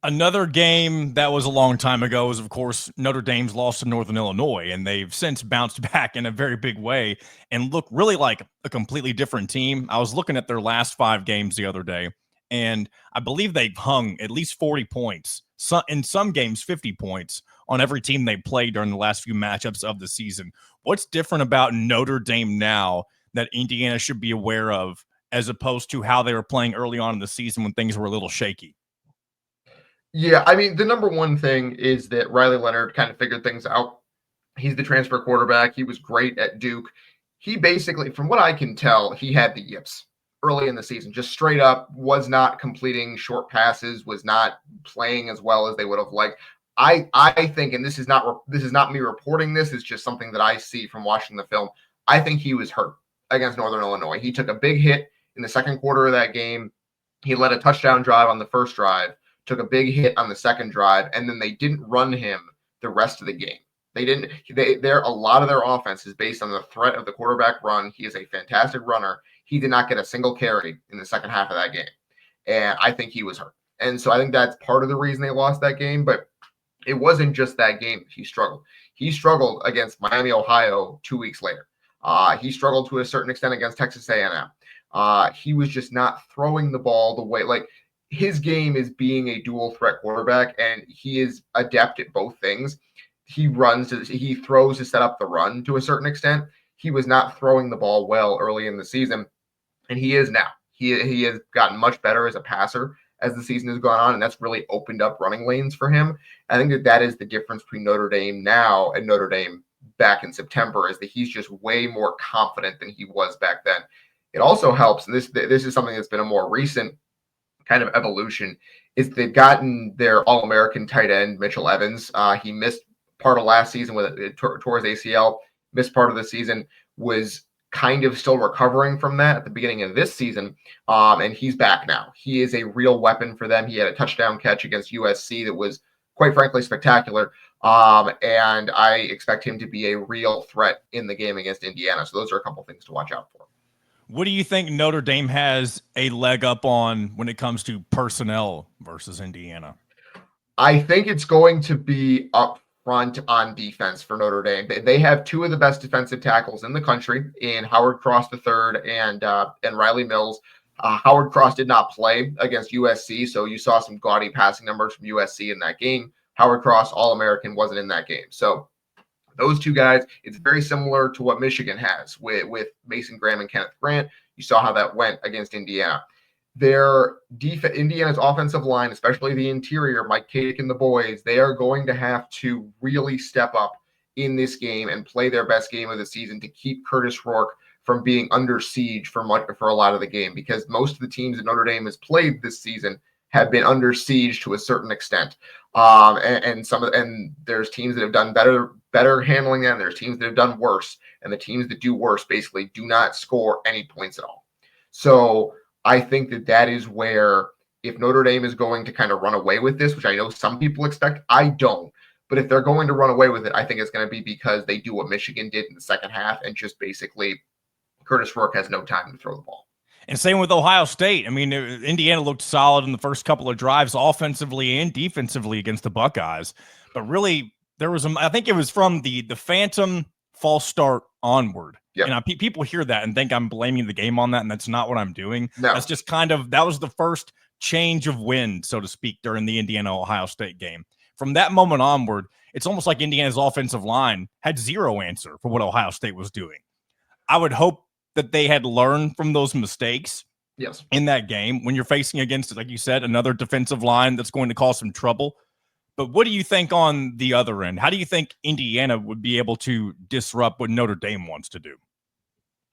[SPEAKER 1] Another game that was a long time ago was, of course, Notre Dame's loss to Northern Illinois, and they've since bounced back in a very big way and look really like a completely different team. I was looking at their last 5 games the other day, and I believe they've hung at least 40 points, in some games 50 points, on every team they played during the last few matchups of the season. What's different about Notre Dame now that Indiana should be aware of as opposed to how they were playing early on in the season when things were a little shaky?
[SPEAKER 2] Yeah, the number one thing is that Riley Leonard kind of figured things out. He's the transfer quarterback. He was great at Duke. He basically, from what I can tell, he had the yips early in the season. Just straight up was not completing short passes, was not playing as well as they would have liked. I think, and this is not me reporting this, it's just something that I see from watching the film. I think he was hurt against Northern Illinois. He took a big hit in the second quarter of that game. He led a touchdown drive on the first drive, took a big hit on the second drive, and then they didn't run him the rest of the game. A lot of their offense is based on the threat of the quarterback run. He is a fantastic runner. He did not get a single carry in the second half of that game. And I think he was hurt. And so I think that's part of the reason they lost that game. But it wasn't just that game he struggled. He struggled against Miami, Ohio 2 weeks later. He struggled to a certain extent against Texas A&M. He was just not throwing the ball the way, like, his game is being a dual threat quarterback, and he is adept at both things. He throws to set up the run to a certain extent. He was not throwing the ball well early in the season, and he is now. He has gotten much better as a passer as the season has gone on, and that's really opened up running lanes for him. I think that is the difference between Notre Dame now and Notre Dame back in September, is that he's just way more confident than he was back then. It also helps, and this is something that's been a more recent kind of evolution, is they've gotten their All-American tight end, Mitchell Evans. He missed part of last season with tore his ACL, missed part of the season. was kind of still recovering from that at the beginning of this season. And he's back now. He is a real weapon for them. He had a touchdown catch against USC that was, quite frankly, spectacular. And I expect him to be a real threat in the game against Indiana. So those are a couple things to watch out for.
[SPEAKER 1] What do you think Notre Dame has a leg up on when it comes to personnel versus Indiana?
[SPEAKER 2] I think it's going to be up front on defense for Notre Dame. They have two of the best defensive tackles in the country in Howard Cross III and Riley Mills. Howard Cross did not play against USC, so you saw some gaudy passing numbers from USC in that game. Howard Cross, All-American, wasn't in that game. So those two guys, it's very similar to what Michigan has with Mason Graham and Kenneth Grant. You saw how that went against Indiana. Indiana's offensive line, especially the interior, Mike Kadick and the boys, they are going to have to really step up in this game and play their best game of the season to keep Curtis Rourke from being under siege for a lot of the game, because most of the teams that Notre Dame has played this season have been under siege to a certain extent. And there's teams that have done better handling that, and there's teams that have done worse, and the teams that do worse basically do not score any points at all. So I think that is where, if Notre Dame is going to kind of run away with this, which I know some people expect, I don't. But if they're going to run away with it, I think it's going to be because they do what Michigan did in the second half, and just basically Curtis Rourke has no time to throw the ball.
[SPEAKER 1] And same with Ohio State. I mean, Indiana looked solid in the first couple of drives, offensively and defensively against the Buckeyes. But really, there was I think it was from the phantom false start onward.
[SPEAKER 2] Yep.
[SPEAKER 1] And people hear that and think I'm blaming the game on that, and that's not what I'm doing.
[SPEAKER 2] No.
[SPEAKER 1] That's just that was the first change of wind, so to speak, during the Indiana-Ohio State game. From that moment onward, it's almost like Indiana's offensive line had zero answer for what Ohio State was doing. I would hope that they had learned from those mistakes in that game when you're facing against, like you said, another defensive line that's going to cause some trouble. But what do you think on the other end? How do you think Indiana would be able to disrupt what Notre Dame wants to do?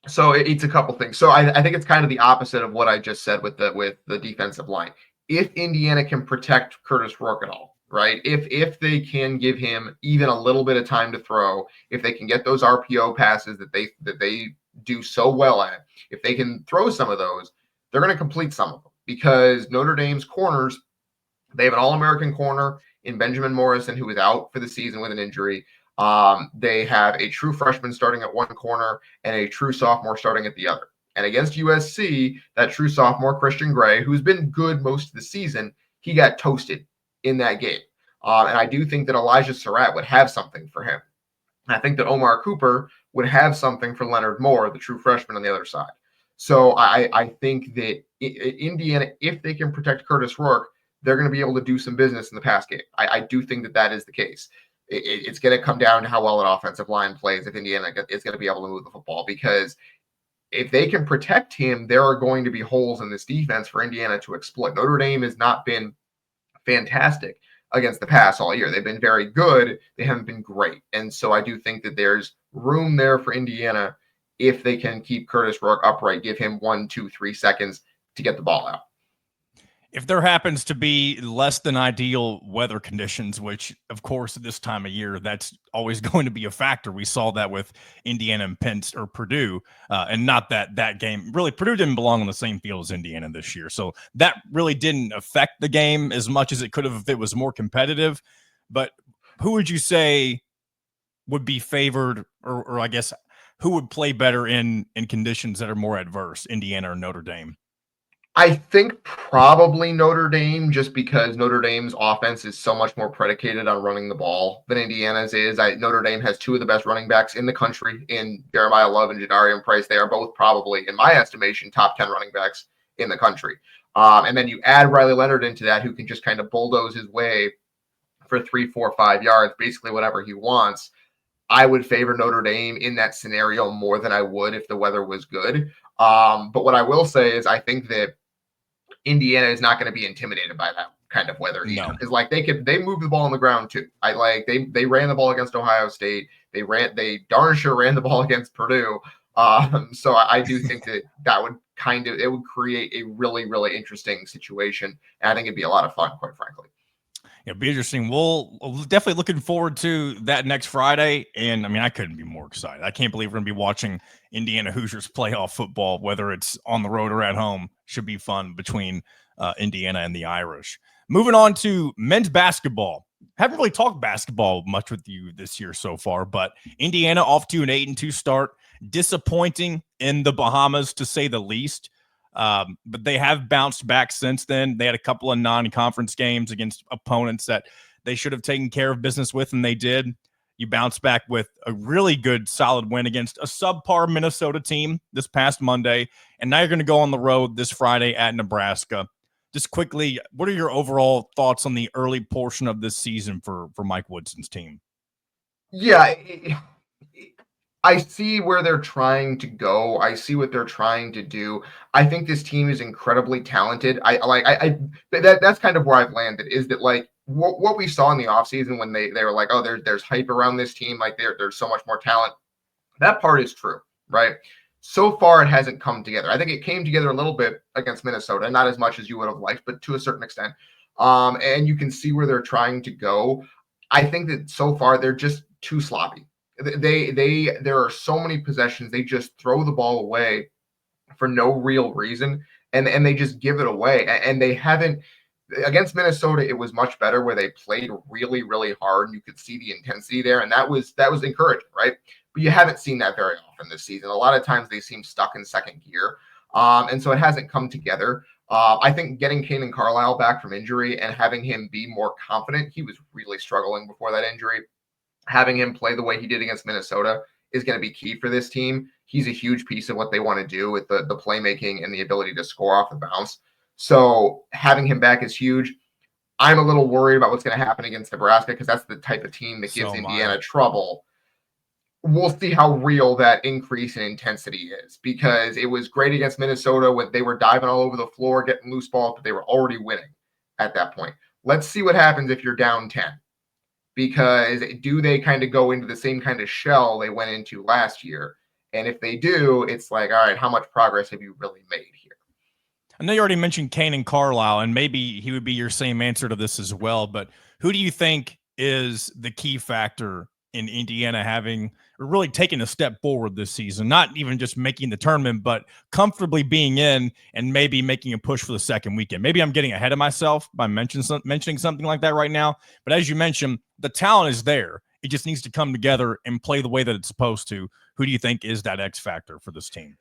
[SPEAKER 2] So it's a couple things. So I think it's kind of the opposite of what I just said with the defensive line. If Indiana can protect Curtis Rourke at all, right? If they can give him even a little bit of time to throw, if they can get those RPO passes that they do so well at, if they can throw some of those, they're going to complete some of them, because Notre Dame's corners, they have an All-American corner in Benjamin Morrison, who is out for the season with an injury. They have a true freshman starting at one corner and a true sophomore starting at the other. And against USC, that true sophomore, Christian Gray, who's been good most of the season, he got toasted in that game. And I do think that Elijah Surratt would have something for him. I think that Omar Cooper would have something for Leonard Moore, the true freshman on the other side. So I think that Indiana, if they can protect Curtis Rourke, they're going to be able to do some business in the pass game. I do think that is the case. It's going to come down to how well an offensive line plays if Indiana is going to be able to move the football, because if they can protect him, there are going to be holes in this defense for Indiana to exploit. Notre Dame has not been fantastic against the pass all year. They've been very good. They haven't been great. And so I do think that there's room there for Indiana if they can keep Curtis Rourke upright, give him 1, 2, 3 seconds to get the ball out.
[SPEAKER 1] If there happens to be less than ideal weather conditions, which of course at this time of year, that's always going to be a factor. We saw that with Indiana and Purdue, and not that game. Really, Purdue didn't belong on the same field as Indiana this year. So that really didn't affect the game as much as it could have if it was more competitive. But who would you say would be favored, or I guess who would play better in conditions that are more adverse, Indiana or Notre Dame?
[SPEAKER 2] I think probably Notre Dame, just because Notre Dame's offense is so much more predicated on running the ball than Indiana's is. Notre Dame has two of the best running backs in the country in Jeremiah Love and Jadarian Price. They are both probably, in my estimation, top 10 running backs in the country. And then you add Riley Leonard into that, who can just kind of bulldoze his way for 3, 4, 5 yards, basically whatever he wants. I would favor Notre Dame in that scenario more than I would if the weather was good. But what I will say is I think that Indiana is not going to be intimidated by that kind of weather either. Because they move the ball on the ground too. They ran the ball against Ohio State. They darn sure ran the ball against Purdue. So I do think that would create a really, really interesting situation. And I think it'd be a lot of fun, quite frankly.
[SPEAKER 1] It'll be interesting. We'll definitely looking forward to that next Friday. And I mean, I couldn't be more excited. I can't believe we're going to be watching Indiana Hoosiers playoff football, whether it's on the road or at home. Should be fun between Indiana and the Irish. Moving on to men's basketball. Haven't really talked basketball much with you this year so far, but Indiana off to an 8-2 start. Disappointing in the Bahamas, to say the least. But they have bounced back since then. They had a couple of non-conference games against opponents that they should have taken care of business with, and they did. You bounce back with a really good, solid win against a subpar Minnesota team this past Monday, and now you're going to go on the road this Friday at Nebraska. Just quickly, what are your overall thoughts on the early portion of this season for Mike Woodson's team?
[SPEAKER 2] Yeah, I see where they're trying to go. I see what they're trying to do. I think this team is incredibly talented. That's kind of where I've landed, is that like what we saw in the offseason when they were like, oh, there's hype around this team, like there's so much more talent. That part is true, right? So far, it hasn't come together. I think it came together a little bit against Minnesota, not as much as you would have liked, but to a certain extent. And you can see where they're trying to go. I think that so far they're just too sloppy. There are so many possessions they just throw the ball away for no real reason, and they just give it away. And they haven't. Against Minnesota, it was much better, where they played really, really hard, and you could see the intensity there, and that was encouraging, right? But you haven't seen that very often this season. A lot of times they seem stuck in second gear, and so it hasn't come together. I think getting Kanan Carlisle back from injury and having him be more confident, he was really struggling before that injury. Having him play the way he did against Minnesota is going to be key for this team. He's a huge piece of what they want to do with the playmaking and the ability to score off the bounce. So having him back is huge. I'm a little worried about what's going to happen against Nebraska, because that's the type of team that gives Indiana trouble. We'll see how real that increase in intensity is, because it was great against Minnesota when they were diving all over the floor, getting loose balls, but they were already winning at that point. Let's see what happens if you're down 10. Because do they kind of go into the same kind of shell they went into last year? And if they do, it's like, all right, how much progress have you really made here?
[SPEAKER 1] I know you already mentioned Kanan Carlisle, and maybe he would be your same answer to this as well, but who do you think is the key factor in Indiana having or really taking a step forward this season? Not even just making the tournament, but comfortably being in and maybe making a push for the second weekend. Maybe I'm getting ahead of myself by mentioning something like that right now, but as you mentioned, the talent is there. It just needs to come together and play the way that it's supposed to. Who do you think is that X factor for this team?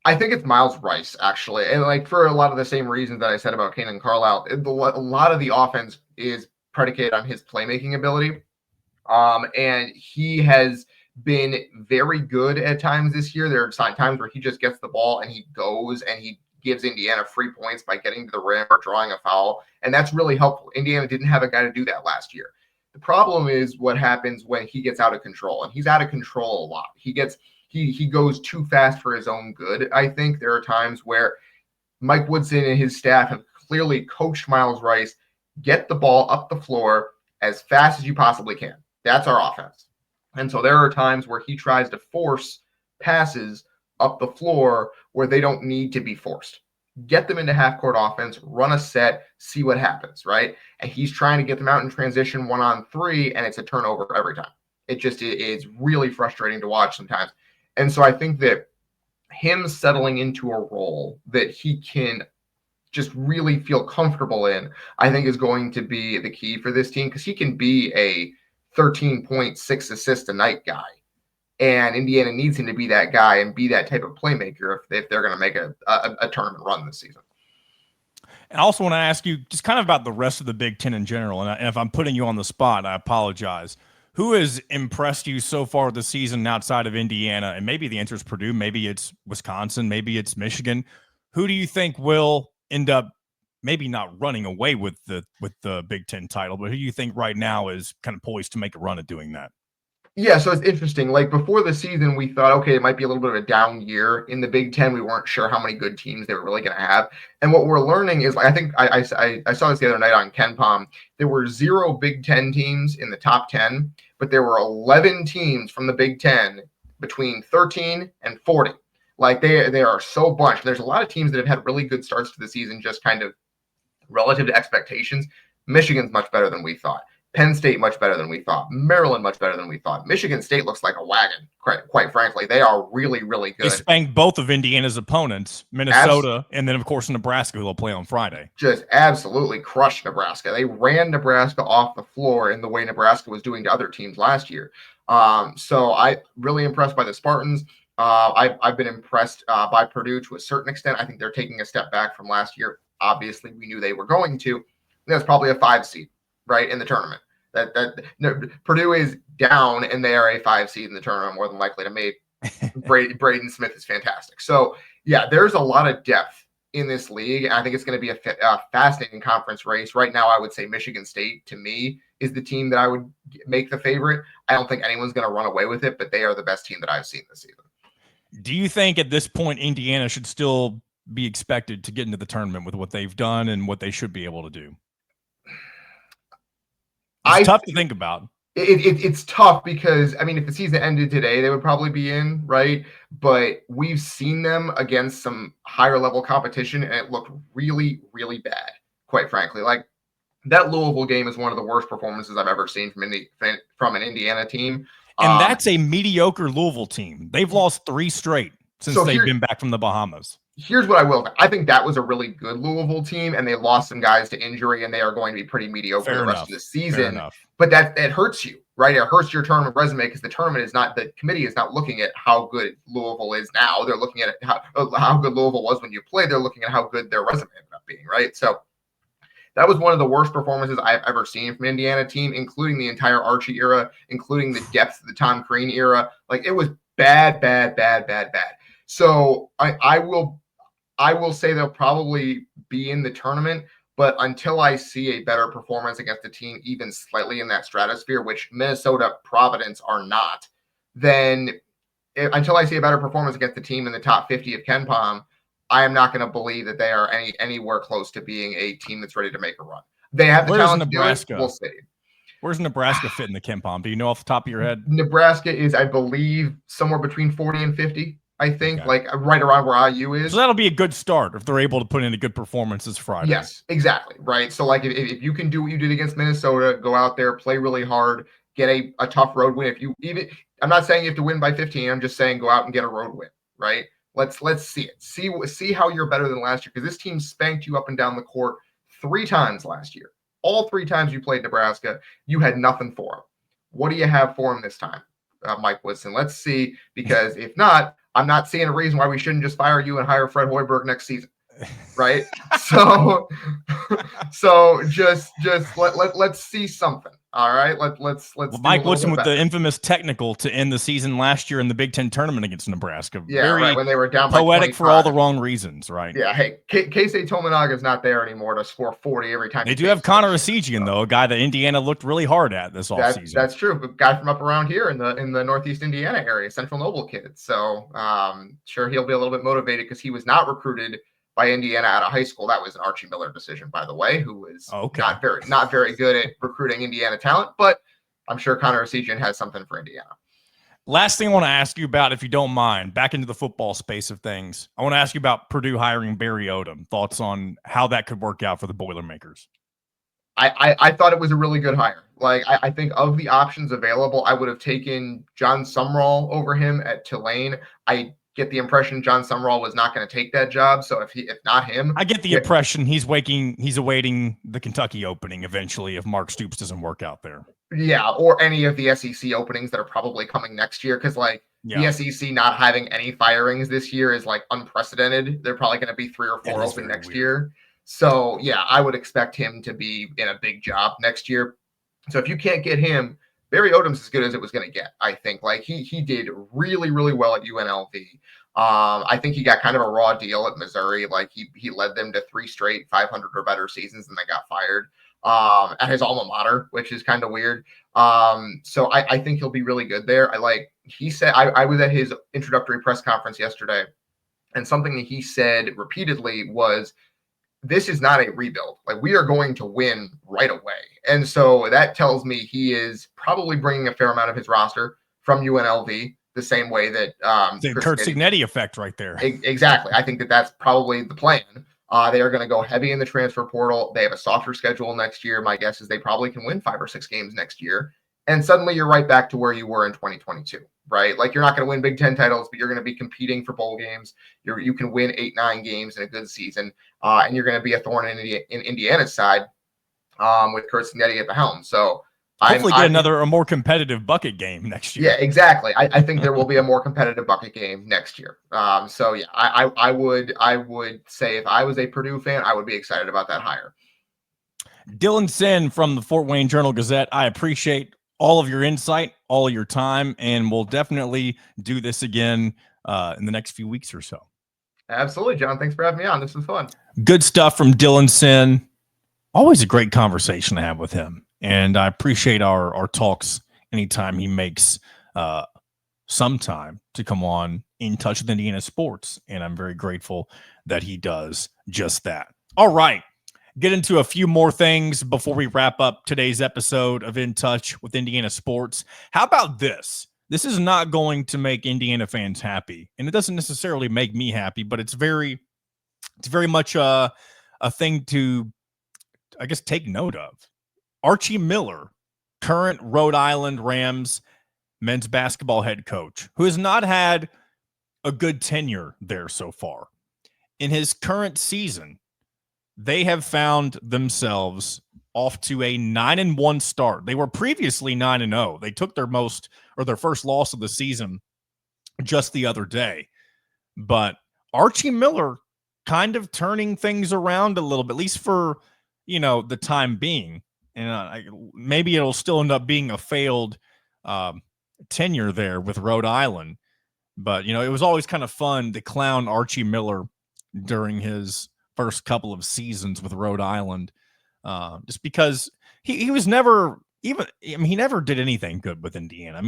[SPEAKER 2] I think it's Miles Rice, actually. And like for a lot of the same reasons that I said about Kanan Carlisle, a lot of the offense is predicated on his playmaking ability. And he has been very good at times this year. There are times where he just gets the ball and he goes and he gives Indiana free points by getting to the rim or drawing a foul. And that's really helpful. Indiana didn't have a guy to do that last year. The problem is what happens when he gets out of control, and he's out of control a lot. He goes too fast for his own good. I think there are times where Mike Woodson and his staff have clearly coached Miles Rice, get the ball up the floor as fast as you possibly can. That's our offense. And so there are times where he tries to force passes up the floor where they don't need to be forced. Get them into half-court offense, run a set, see what happens, right? And he's trying to get them out in transition 1-on-3, and it's a turnover every time. It's really frustrating to watch sometimes. And so I think that him settling into a role that he can just really feel comfortable in, I think is going to be the key for this team, because he can be a 13.6 assist a night guy. And Indiana needs him to be that guy and be that type of playmaker if they're going to make a tournament run this season.
[SPEAKER 1] And I also want to ask you just kind of about the rest of the Big Ten in general. And if I'm putting you on the spot, I apologize. Who has impressed you so far this season outside of Indiana? And maybe the answer is Purdue. Maybe it's Wisconsin. Maybe it's Michigan. Who do you think will end up maybe not running away with the Big Ten title, but who do you think right now is kind of poised to make a run at doing that?
[SPEAKER 2] Yeah, so it's interesting. Like before the season, we thought, okay, it might be a little bit of a down year in the Big Ten. We weren't sure how many good teams they were really going to have. And what we're learning is, like, I think I saw this the other night on KenPom. There were 0 Big Ten teams in the top 10, but there were 11 teams from the Big Ten between 13 and 40. Like they are so bunched. There's a lot of teams that have had really good starts to the season, just kind of relative to expectations. Michigan's much better than we thought. Penn State much better than we thought. Maryland much better than we thought. Michigan State looks like a wagon, quite frankly. They are really, really
[SPEAKER 1] They
[SPEAKER 2] good.
[SPEAKER 1] spanked both of Indiana's opponents, Minnesota, and then, of course, Nebraska, who they'll play on Friday.
[SPEAKER 2] Just absolutely crushed Nebraska. They ran Nebraska off the floor in the way Nebraska was doing to other teams last year. So I really impressed by the Spartans. I've been impressed by Purdue to a certain extent. I think they're taking a step back from last year. Obviously, we knew they were going to. That's probably a 5 seed, right, in the tournament. Purdue is down, and they are a 5 seed in the tournament, more than likely to make. Braden Smith is fantastic. So, yeah, there's a lot of depth in this league. I think it's going to be a fascinating conference race. Right now, I would say Michigan State, to me, is the team that I would make the favorite. I don't think anyone's going to run away with it, but they are the best team that I've seen this season.
[SPEAKER 1] Do you think at this point Indiana should still be expected to get into the tournament with what they've done and what they should be able to do? It's tough to think about.
[SPEAKER 2] It's tough because, I mean, if the season ended today, they would probably be in, right? But we've seen them against some higher level competition, and it looked really, really bad, quite frankly. Like, that Louisville game is one of the worst performances I've ever seen from an Indiana team.
[SPEAKER 1] And that's a mediocre Louisville team. They've lost 3 straight since they've been back from the Bahamas.
[SPEAKER 2] Here's what I will say. I think that was a really good Louisville team, and they lost some guys to injury, and they are going to be pretty mediocre the rest of the season. But that hurts you, right? It hurts your tournament resume because the committee is not looking at how good Louisville is now. They're looking at how good Louisville was when you played. They're looking at how good their resume ended up being, right? So that was one of the worst performances I've ever seen from an Indiana team, including the entire Archie era, including the depth of the Tom Crean era. Like, it was bad. So I will say they'll probably be in the tournament, but until I see a better performance against a team even slightly in that stratosphere, which Minnesota, Providence are not, then until I see a better performance against the team in the top 50 of KenPom, I am not going to believe that they are anywhere close to being a team that's ready to make a run. They have the talent
[SPEAKER 1] Nebraska?
[SPEAKER 2] To do it. We'll see.
[SPEAKER 1] Where's Nebraska fit in the KenPom? Do you know off the top of your head?
[SPEAKER 2] Nebraska is, I believe, somewhere between 40 and 50. I think, like right around where IU is.
[SPEAKER 1] So that'll be a good start if they're able to put in a good performance this Friday.
[SPEAKER 2] Yes, exactly. Right. So, like, if you can do what you did against Minnesota, go out there, play really hard, get a tough road win. I'm not saying you have to win by 15. I'm just saying go out and get a road win. Right. Let's see it. See how you're better than last year, because this team spanked you up and down the court 3 times last year. All 3 times you played Nebraska, you had nothing for them. What do you have for them this time, Mike Woodson? Let's see, because if not, I'm not seeing a reason why we shouldn't just fire you and hire Fred Hoiberg next season, right? So just let's see something. All right, let's.
[SPEAKER 1] Mike Woodson with the infamous technical to end the season last year in the Big Ten tournament against Nebraska.
[SPEAKER 2] Yeah, very right, when they were down.
[SPEAKER 1] Poetic for all the wrong reasons, right?
[SPEAKER 2] Yeah. Hey, Keisei Tominaga is not there anymore to score 40 every time.
[SPEAKER 1] They do have Connor Esigian, though, a guy that Indiana looked really hard at this offseason.
[SPEAKER 2] That's true. A guy from up around here in the Northeast Indiana area, Central Noble kid. So sure, he'll be a little bit motivated because he was not recruited by Indiana out of high school. That was an Archie Miller decision, by the way, who was not very good at recruiting Indiana talent, but I'm sure Connor Esigian has something for Indiana.
[SPEAKER 1] Last thing I want to ask you about, if you don't mind, back into the football space of things, I want to ask you about Purdue hiring Barry Odom. Thoughts on how that could work out for the Boilermakers?
[SPEAKER 2] I thought it was a really good hire. Like, I think of the options available, I would have taken John Sumrall over him at Tulane. I get the impression John Sumrall was not going to take that job. So if not him,
[SPEAKER 1] I get the impression he's awaiting the Kentucky opening eventually if Mark Stoops doesn't work out there.
[SPEAKER 2] Yeah, or any of the SEC openings that are probably coming next year, because the SEC not having any firings this year is like unprecedented. They're probably going to be 3 or 4 open next year. So yeah, I would expect him to be in a big job next year. So if you can't get him, Barry Odom's as good as it was going to get, I think. Like, he did really, really well at UNLV. I think he got kind of a raw deal at Missouri. Like, he led them to 3 straight 500 or better seasons, and they got fired at his alma mater, which is kind of weird. So I think he'll be really good there. He said, I was at his introductory press conference yesterday, and something that he said repeatedly was, this is not a rebuild. Like, we are going to win right away. And so that tells me he is probably bringing a fair amount of his roster from UNLV, the same way that
[SPEAKER 1] the Kurt Cignetti effect right there.
[SPEAKER 2] Exactly. I think that's probably the plan. They are going to go heavy in the transfer portal. They have a softer schedule next year. My guess is they probably can win 5 or 6 games next year. And suddenly you're right back to where you were in 2022, right? Like you're not going to win Big Ten titles, but you're going to be competing for bowl games. You can win 8, 9 games in a good season, and you're going to be a thorn in Indiana's side with Kurt Snetti at the helm. So
[SPEAKER 1] hopefully get a more competitive bucket game next year.
[SPEAKER 2] Yeah, exactly. I think there will be a more competitive bucket game next year. So yeah, I would say if I was a Purdue fan, I would be excited about that hire.
[SPEAKER 1] Dylan Sinn from the Fort Wayne Journal-Gazette, I appreciate all of your insight, all of your time, and we'll definitely do this again in the next few weeks or so.
[SPEAKER 2] Absolutely, John. Thanks for having me on. This was fun.
[SPEAKER 1] Good stuff from Dylan Sinn. Always a great conversation to have with him. And I appreciate our talks anytime he makes some time to come on In Touch with Indiana Sports. And I'm very grateful that he does just that. All right. Get into a few more things before we wrap up today's episode of In Touch with Indiana Sports. How about this? This is not going to make Indiana fans happy, and it doesn't necessarily make me happy, but it's very much a thing to, I guess, take note of. Archie Miller, current Rhode Island Rams men's basketball head coach, who has not had a good tenure there so far. In his current season, they have found themselves off to a 9-1 start. They were previously 9-0. They took their first loss of the season just the other day. But Archie Miller kind of turning things around a little bit, at least for, the time being. And maybe it'll still end up being a failed tenure there with Rhode Island. But, it was always kind of fun to clown Archie Miller during his first couple of seasons with Rhode Island, just because he was never he never did anything good with Indiana.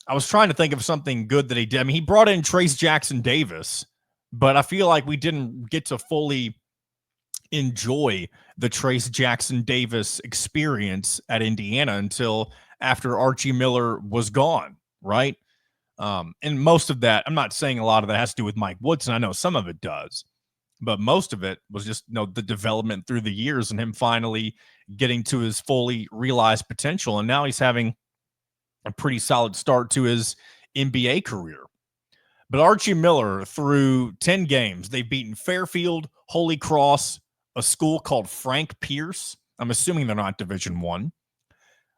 [SPEAKER 1] I was trying to think of something good that he did. He brought in Trace Jackson Davis, but I feel like we didn't get to fully enjoy the Trace Jackson Davis experience at Indiana until after Archie Miller was gone, right? And most of that, I'm not saying a lot of that has to do with Mike Woodson. I know some of it does, but most of it was just, the development through the years and him finally getting to his fully realized potential. And now he's having a pretty solid start to his NBA career. But Archie Miller, through 10 games, they've beaten Fairfield, Holy Cross, a school called Frank Pierce. I'm assuming they're not Division I.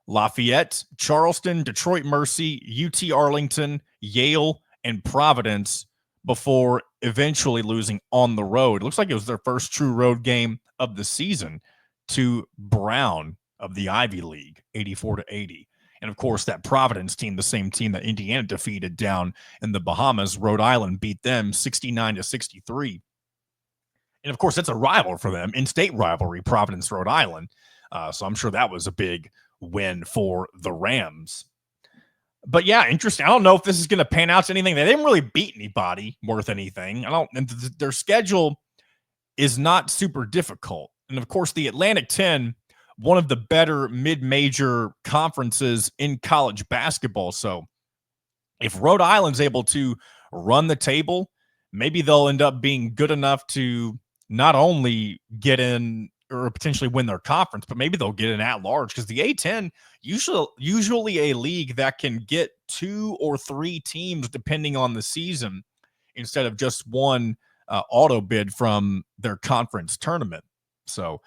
[SPEAKER 1] Lafayette, Charleston, Detroit Mercy, UT Arlington, Yale, and Providence before eventually losing on the road. It looks like it was their first true road game of the season to Brown of the Ivy League, 84-80. And of course, that Providence team, the same team that Indiana defeated down in the Bahamas, Rhode Island beat them 69-63. And of course, that's a rival for them, in-state rivalry, Providence, Rhode Island. So I'm sure that was a big win for the Rams. But yeah, interesting. I don't know if this is going to pan out to anything. They didn't really beat anybody worth anything. And their schedule is not super difficult. And of course, the Atlantic 10, one of the better mid-major conferences in college basketball. So if Rhode Island's able to run the table, maybe they'll end up being good enough to not only get in or potentially win their conference, but maybe they'll get in at large, because the A10 usually a league that can get 2 or 3 teams depending on the season instead of just one auto bid from their conference tournament. So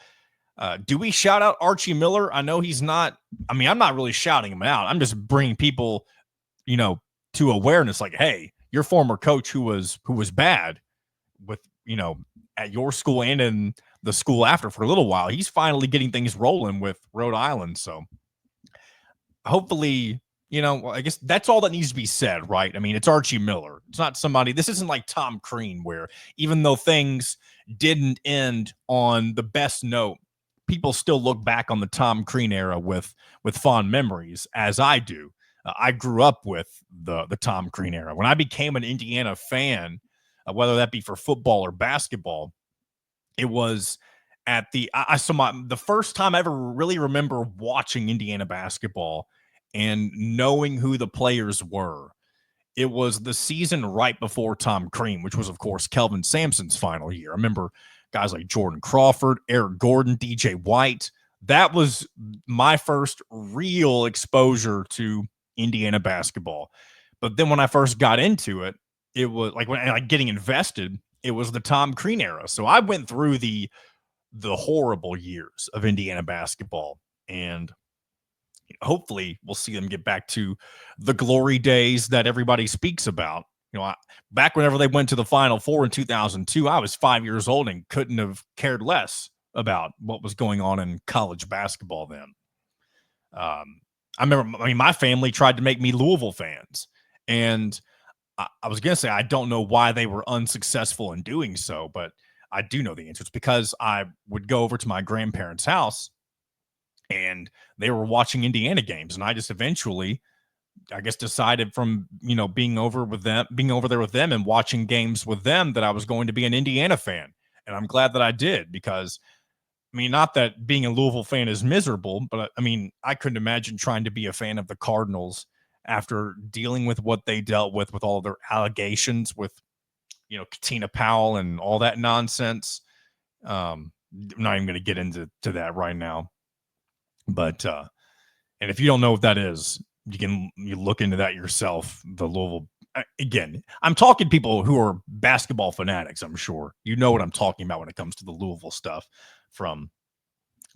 [SPEAKER 1] do we shout out Archie Miller? I know he's not. I'm not really shouting him out. I'm just bringing people, to awareness. Like, hey, your former coach who was bad with, at your school and in the school after for a little while, he's finally getting things rolling with Rhode Island. So hopefully, I guess that's all that needs to be said, right? It's Archie Miller. It's not somebody, this isn't like Tom Crean, where even though things didn't end on the best note, people still look back on the Tom Crean era with fond memories, as I do. I grew up with the Tom Crean era. When I became an Indiana fan, whether that be for football or basketball, it was at the first time I ever really remember watching Indiana basketball and knowing who the players were it was the season right before Tom Crean, which was, of course, Kelvin Sampson's final year. I remember guys like Jordan Crawford, Eric Gordon, DJ White. That was my first real exposure to Indiana basketball. But then when I first got into it, it was like getting invested, it was the Tom Crean era. So I went through the horrible years of Indiana basketball, and hopefully we'll see them get back to the glory days that everybody speaks about. Back whenever they went to the Final Four in 2002, I was 5 years old and couldn't have cared less about what was going on in college basketball then. I remember, my family tried to make me Louisville fans, and I was going to say I don't know why they were unsuccessful in doing so, but I do know the answer. It's because I would go over to my grandparents' house, and they were watching Indiana games, and I just eventually, I guess, decided from being over there with them and watching games with them that I was going to be an Indiana fan, and I'm glad that I did, because not that being a Louisville fan is miserable, but I couldn't imagine trying to be a fan of the Cardinals after dealing with what they dealt with all their allegations with Katina Powell and all that nonsense. I'm not even going to get into that right now. But and if you don't know what that is, you look into that yourself. The Louisville, again, I'm talking people who are basketball fanatics. I'm sure you know what I'm talking about when it comes to the Louisville stuff from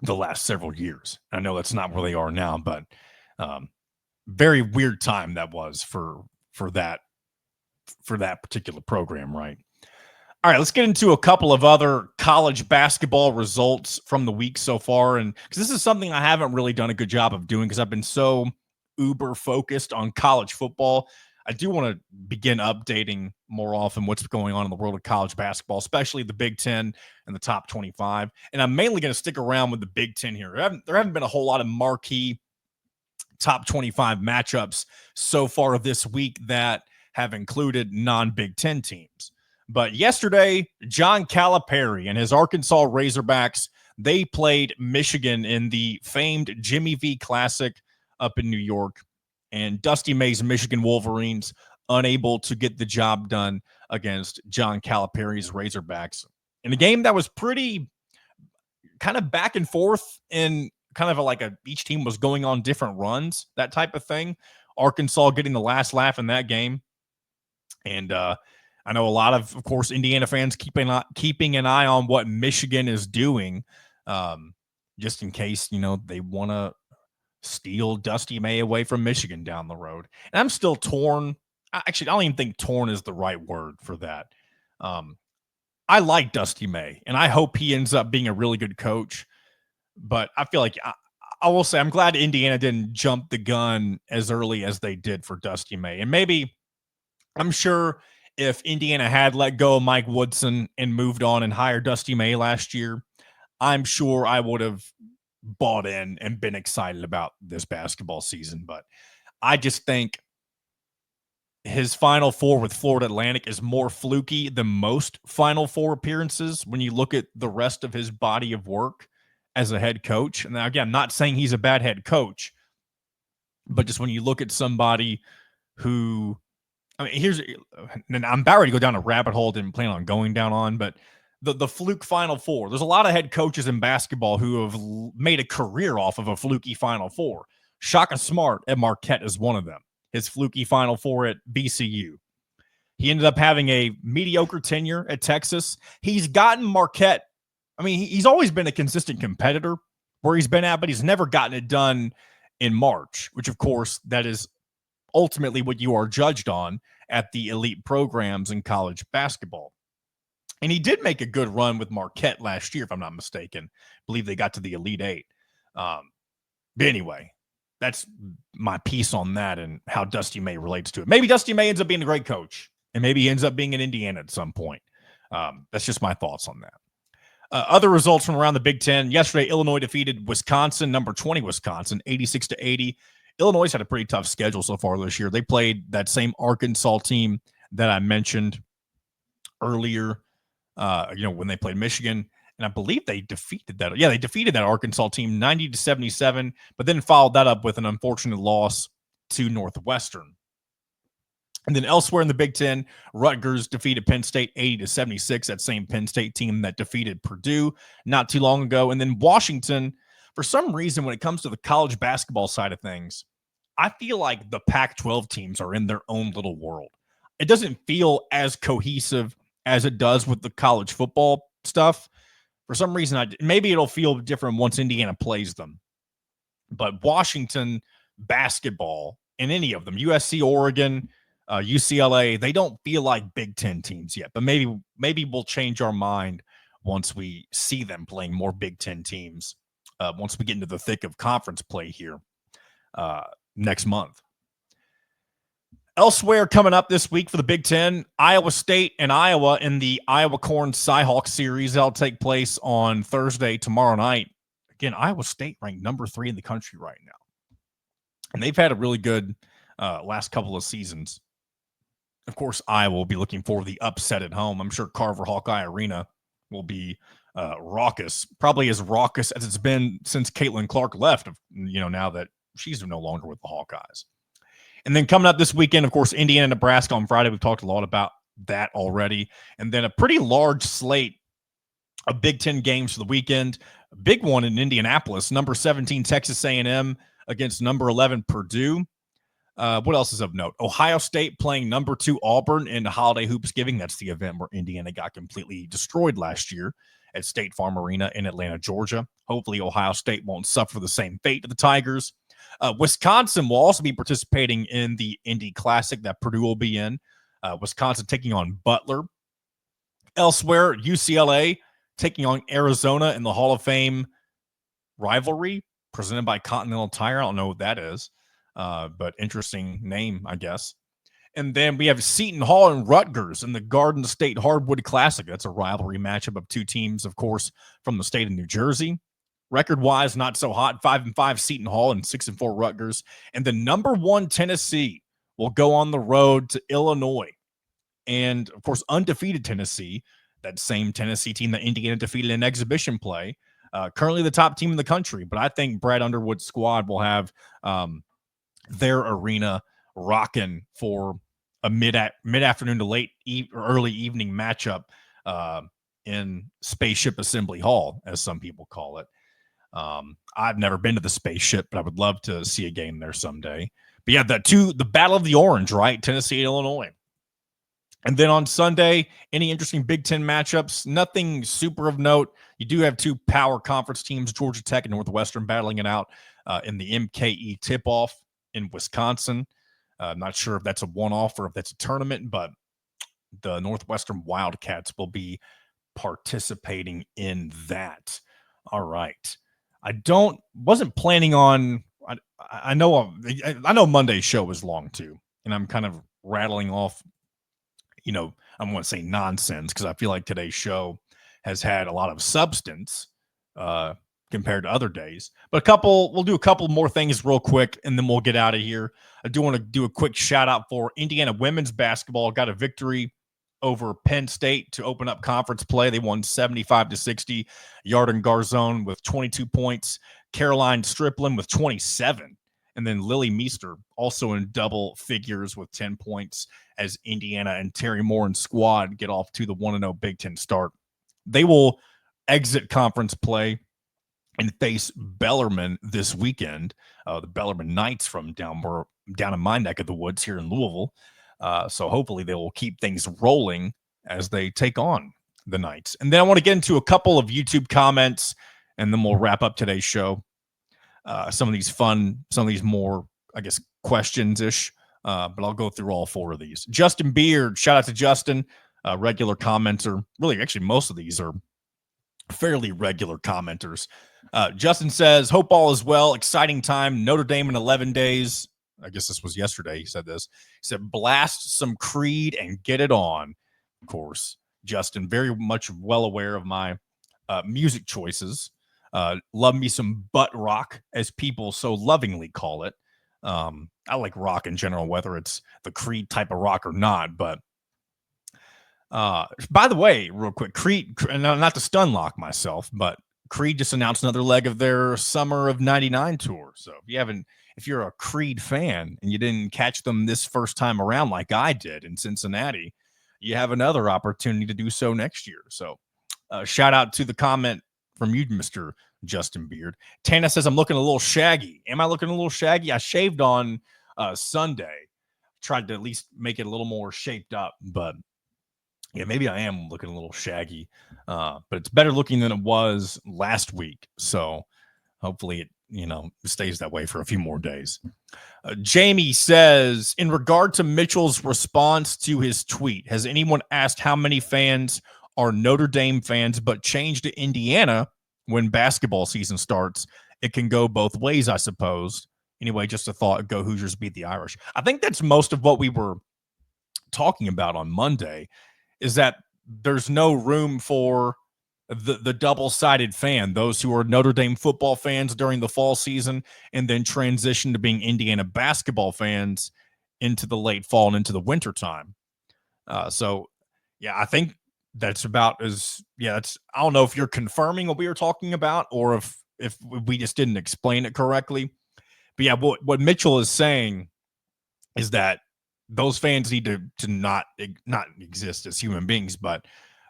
[SPEAKER 1] the last several years. I know that's not where they are now, but very weird time that was for that particular program, right? All right, let's get into a couple of other college basketball results from the week so far. And because this is something I haven't really done a good job of doing, because I've been so uber focused on college football. I do want to begin updating more often what's going on in the world of college basketball, especially the Big Ten and the top 25. And I'm mainly going to stick around with the Big Ten here. There haven't been a whole lot of marquee top 25 matchups so far this week that have included non-Big Ten teams. But yesterday, John Calipari and his Arkansas Razorbacks, they played Michigan in the famed Jimmy V Classic up in New York. And Dusty May's Michigan Wolverines unable to get the job done against John Calipari's Razorbacks. In a game that was pretty kind of back and forth, and kind of each team was going on different runs, that type of thing. Arkansas getting the last laugh in that game. And I know a lot of course, Indiana fans keeping an eye on what Michigan is doing, just in case, they want to steal Dusty May away from Michigan down the road. And I'm still torn. Actually, I don't even think torn is the right word for that. I like Dusty May, and I hope he ends up being a really good coach. But I feel like I will say I'm glad Indiana didn't jump the gun as early as they did for Dusty May. And maybe, I'm sure if Indiana had let go of Mike Woodson and moved on and hired Dusty May last year, I'm sure I would have bought in and been excited about this basketball season. But I just think his Final Four with Florida Atlantic is more fluky than most Final Four appearances when you look at the rest of his body of work as a head coach. And again, I'm not saying he's a bad head coach, but just when you look at somebody who, and I'm about ready to go down a rabbit hole, didn't plan on going down on, but the fluke Final Four. There's a lot of head coaches in basketball who have made a career off of a fluky Final Four. Shaka Smart at Marquette is one of them. His fluky Final Four at VCU. He ended up having a mediocre tenure at Texas. He's gotten Marquette. He's always been a consistent competitor where he's been at, but he's never gotten it done in March, which, of course, that is ultimately what you are judged on at the elite programs in college basketball. And he did make a good run with Marquette last year, if I'm not mistaken. I believe they got to the Elite Eight. But anyway, that's my piece on that and how Dusty May relates to it. Maybe Dusty May ends up being a great coach, and maybe he ends up being in Indiana at some point. That's just my thoughts on that. Other results from around the Big Ten. Yesterday, Illinois defeated Wisconsin, number 20 Wisconsin, 86-80. Illinois had a pretty tough schedule so far this year. They played that same Arkansas team that I mentioned earlier, when they played Michigan. And I believe they defeated that. Yeah, they defeated that Arkansas team 90-77, but then followed that up with an unfortunate loss to Northwestern. And then elsewhere in the Big Ten, Rutgers defeated Penn State 80-76, that same Penn State team that defeated Purdue not too long ago. And then Washington, for some reason, when it comes to the college basketball side of things, I feel like the Pac-12 teams are in their own little world. It doesn't feel as cohesive as it does with the college football stuff. For some reason, maybe it'll feel different once Indiana plays them. But Washington basketball, in any of them, USC, Oregon, UCLA, they don't feel like Big Ten teams yet. But maybe we'll change our mind once we see them playing more Big Ten teams, once we get into the thick of conference play here next month. Elsewhere coming up this week for the Big Ten, Iowa State and Iowa in the Iowa Corn Cyhawk series. That'll take place on Thursday, tomorrow night. Again, Iowa State ranked number 3 in the country right now. And they've had a really good last couple of seasons. Of course, Iowa will be looking for the upset at home. I'm sure Carver Hawkeye Arena will be raucous, probably as raucous as it's been since Caitlin Clark left, now that she's no longer with the Hawkeyes. And then coming up this weekend, of course, Indiana, Nebraska on Friday. We've talked a lot about that already. And then a pretty large slate of Big Ten games for the weekend. A big one in Indianapolis, number 17 Texas A&M against number 11 Purdue. What else is of note? Ohio State playing number 2 Auburn in the Holiday Hoopsgiving. That's the event where Indiana got completely destroyed last year at State Farm Arena in Atlanta, Georgia. Hopefully Ohio State won't suffer the same fate to the Tigers. Wisconsin will also be participating in the Indy Classic that Purdue will be in. Wisconsin taking on Butler. Elsewhere, UCLA taking on Arizona in the Hall of Fame rivalry presented by Continental Tire. I don't know what that is, but interesting name, I guess. And then we have Seton Hall and Rutgers in the Garden State Hardwood Classic. That's a rivalry matchup of two teams, of course, from the state of New Jersey. Record-wise, not so hot. 5-5 Seton Hall and 6-4 Rutgers. And the number 1 Tennessee will go on the road to Illinois. And, of course, undefeated Tennessee, that same Tennessee team that Indiana defeated in exhibition play, currently the top team in the country. But I think Brad Underwood's squad will have their arena rocking for a mid-afternoon to late or early evening matchup in Spaceship Assembly Hall, as some people call it. I've never been to the Spaceship, but I would love to see a game there someday. But yeah, the Battle of the Orange, right? Tennessee and Illinois. And then on Sunday, any interesting Big Ten matchups? Nothing super of note. You do have 2 power conference teams, Georgia Tech and Northwestern, battling it out in the MKE tip-off in Wisconsin. I'm not sure if that's a one-off or if that's a tournament, but the Northwestern Wildcats will be participating in that. All right. Wasn't planning on, I know Monday's show was long too, and I'm kind of rattling off, I don't want to say nonsense because I feel like today's show has had a lot of substance compared to other days. But we'll do a couple more things real quick, and then we'll get out of here. I do want to do a quick shout out for Indiana women's basketball. Got a victory over Penn State to open up conference play. They won 75-60. Yarden Garzone with 22 points. Caroline Striplin with 27. And then Lily Meester also in double figures with 10 points as Indiana and Terry Moore and squad get off to the 1-0 Big Ten start. They will exit conference play and face Bellarmine this weekend. The Bellarmine Knights from down in my neck of the woods here in Louisville. So hopefully they will keep things rolling as they take on the Knights. And then I want to get into a couple of YouTube comments, and then we'll wrap up today's show. Some of these more, I guess, questions-ish, but I'll go through all 4 of these. Justin Beard, shout out to Justin, regular commenter. Really, actually, most of these are fairly regular commenters. Justin says, hope all is well. Exciting time. Notre Dame in 11 days. I guess this was yesterday. He said this. He said, blast some Creed and get it on. Of course, Justin, very much well aware of my music choices. Love me some butt rock, as people so lovingly call it. I like rock in general, whether it's the Creed type of rock or not. But by the way, real quick, Creed, not to stun lock myself, but Creed just announced another leg of their Summer of '99 tour. So if if you're a Creed fan and you didn't catch them this first time around like I did in Cincinnati, you have another opportunity to do so next year. So shout out to the comment from you, Mr. Justin Beard. Tana says, I'm looking a little shaggy. Am I looking a little shaggy? I shaved on Sunday. Tried to at least make it a little more shaped up, but yeah, maybe I am looking a little shaggy. But it's better looking than it was last week. So hopefully it, stays that way for a few more days. Jamie says, in regard to Mitchell's response to his tweet, has anyone asked how many fans are Notre Dame fans but change to Indiana when basketball season starts? It can go both ways, I suppose. Anyway, just a thought, go Hoosiers beat the Irish. I think that's most of what we were talking about on Monday, is that there's no room for the double-sided fan, those who are Notre Dame football fans during the fall season and then transition to being Indiana basketball fans into the late fall and into the winter time. So yeah, I think that's about as, that's, I don't know if you're confirming what we were talking about or if we just didn't explain it correctly. But yeah, what Mitchell is saying is that those fans need to not exist as human beings, but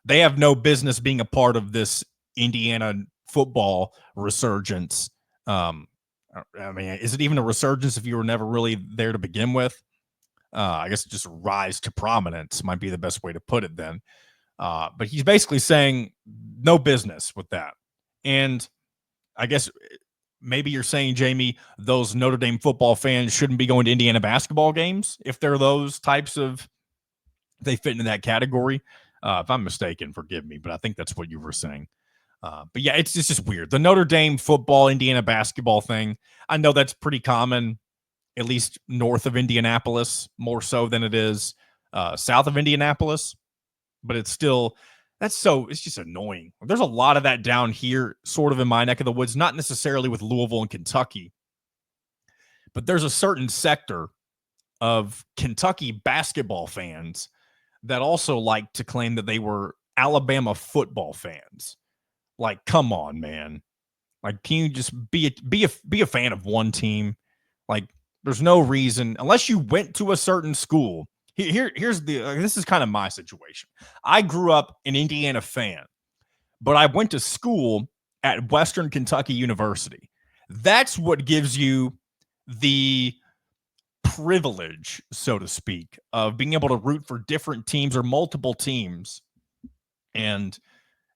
[SPEAKER 1] they have no business being a part of this Indiana football resurgence. I mean, is it even a resurgence if you were never really there to begin with? I guess just rise to prominence might be the best way to put it then. But he's basically saying no business with that. And I guess maybe you're saying, Jamie, those Notre Dame football fans shouldn't be going to Indiana basketball games if they're those types of, they fit into that category. If I'm mistaken, forgive me, but I think that's what you were saying. But yeah, it's just weird. The Notre Dame football, Indiana basketball thing, I know that's pretty common, at least north of Indianapolis, more so than it is south of Indianapolis. But it's still, it's just annoying. There's a lot of that down here, sort of in my neck of the woods, not necessarily with Louisville and Kentucky, but there's a certain sector of Kentucky basketball fans that also like to claim that they were Alabama football fans. Like, come on, man. Like, can you just be a fan of one team? Like, there's no reason, unless you went to a certain school. Here's this is kind of my situation. I grew up an Indiana fan, but I went to school at Western Kentucky University. That's what gives you the privilege, so to speak, of being able to root for different teams or multiple teams. And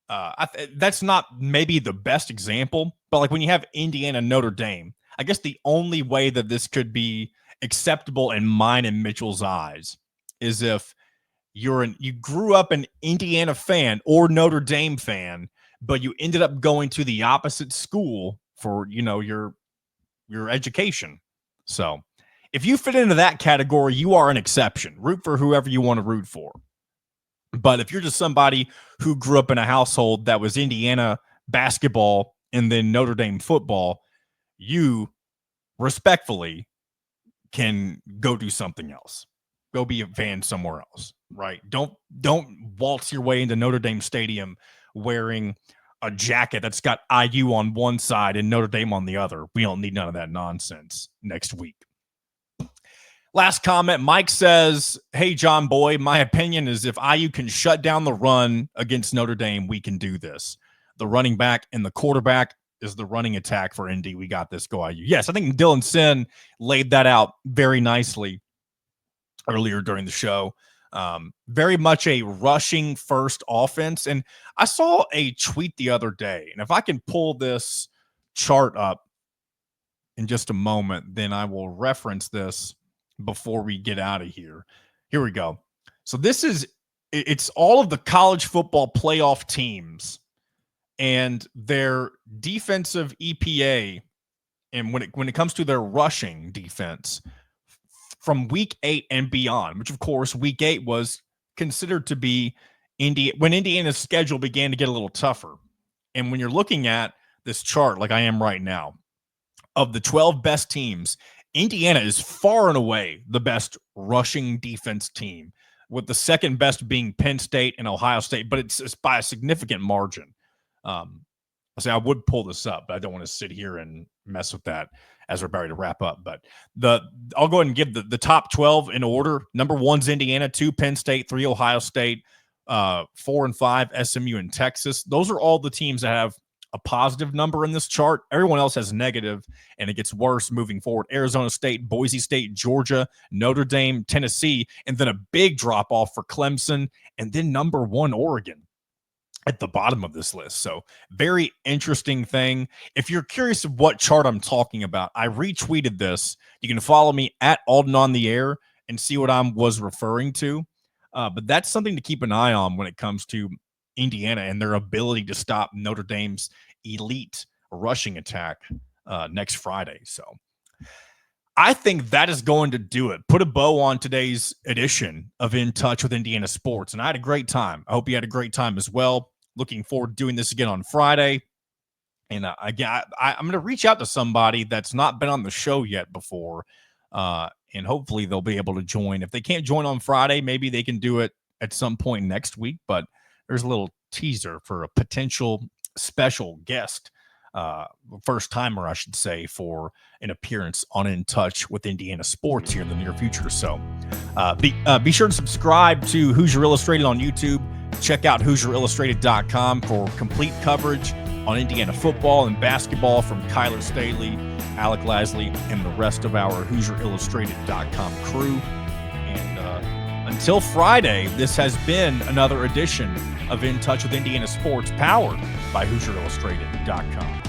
[SPEAKER 1] that's not maybe the best example, but like when you have Indiana, Notre Dame, I guess the only way that this could be acceptable in mine and Mitchell's eyes is if you grew up an Indiana fan or Notre Dame fan, but you ended up going to the opposite school for, your education. So if you fit into that category, you are an exception. Root for whoever you want to root for. But if you're just somebody who grew up in a household that was Indiana basketball and then Notre Dame football, you respectfully can go do something else. Go be a fan somewhere else, right? Don't waltz your way into Notre Dame Stadium wearing a jacket that's got IU on one side and Notre Dame on the other. We don't need none of that nonsense next week. Last comment, Mike says, hey, John Boy, my opinion is if IU can shut down the run against Notre Dame, we can do this. The running back and the quarterback is the running attack for Indy. We got this. Go IU. Yes, I think Dylan Sinn laid that out very nicely earlier during the show. Very much a rushing first offense. And I saw a tweet the other day, and if I can pull this chart up in just a moment, then I will reference this before we get out of here. Here we go. So it's all of the college football playoff teams and their defensive EPA. And when it comes to their rushing defense from week 8 and beyond, which of course week 8 was considered to be when Indiana's schedule began to get a little tougher. And when you're looking at this chart, like I am right now, of the 12 best teams, Indiana is far and away the best rushing defense team, with the second best being Penn State and Ohio State, but it's by a significant margin. I would pull this up, but I don't want to sit here and mess with that as we're about to wrap up. But I'll go ahead and give the top 12 in order. Number 1's Indiana, 2 Penn State, 3 Ohio State, 4 and 5 SMU and Texas. Those are all the teams that have a positive number in this chart. Everyone else has negative, and it gets worse moving forward. Arizona State, Boise State, Georgia, Notre Dame, Tennessee, and then a big drop off for Clemson, and then number 1 Oregon at the bottom of this list. So very interesting thing. If you're curious of what chart I'm talking about, I retweeted this. You can follow me at Alden on the Air and see what I was referring to. But that's something to keep an eye on when it comes to Indiana and their ability to stop Notre Dame's elite rushing attack next Friday. So I think that is going to do it. Put a bow on today's edition of In Touch with Indiana Sports. And I had a great time. I hope you had a great time as well. Looking forward to doing this again on Friday. And again, I'm going to reach out to somebody that's not been on the show yet before. And hopefully they'll be able to join. If they can't join on Friday, maybe they can do it at some point next week. But there's a little teaser for a potential special guest, first timer, I should say, for an appearance on In Touch with Indiana Sports here in the near future. So be sure to subscribe to Hoosier Illustrated on YouTube. Check out HoosierIllustrated.com for complete coverage on Indiana football and basketball from Kyler Staley, Alec Lasley, and the rest of our HoosierIllustrated.com crew. And until Friday, this has been another edition of In Touch with Indiana Sports, powered by HoosierIllustrated.com.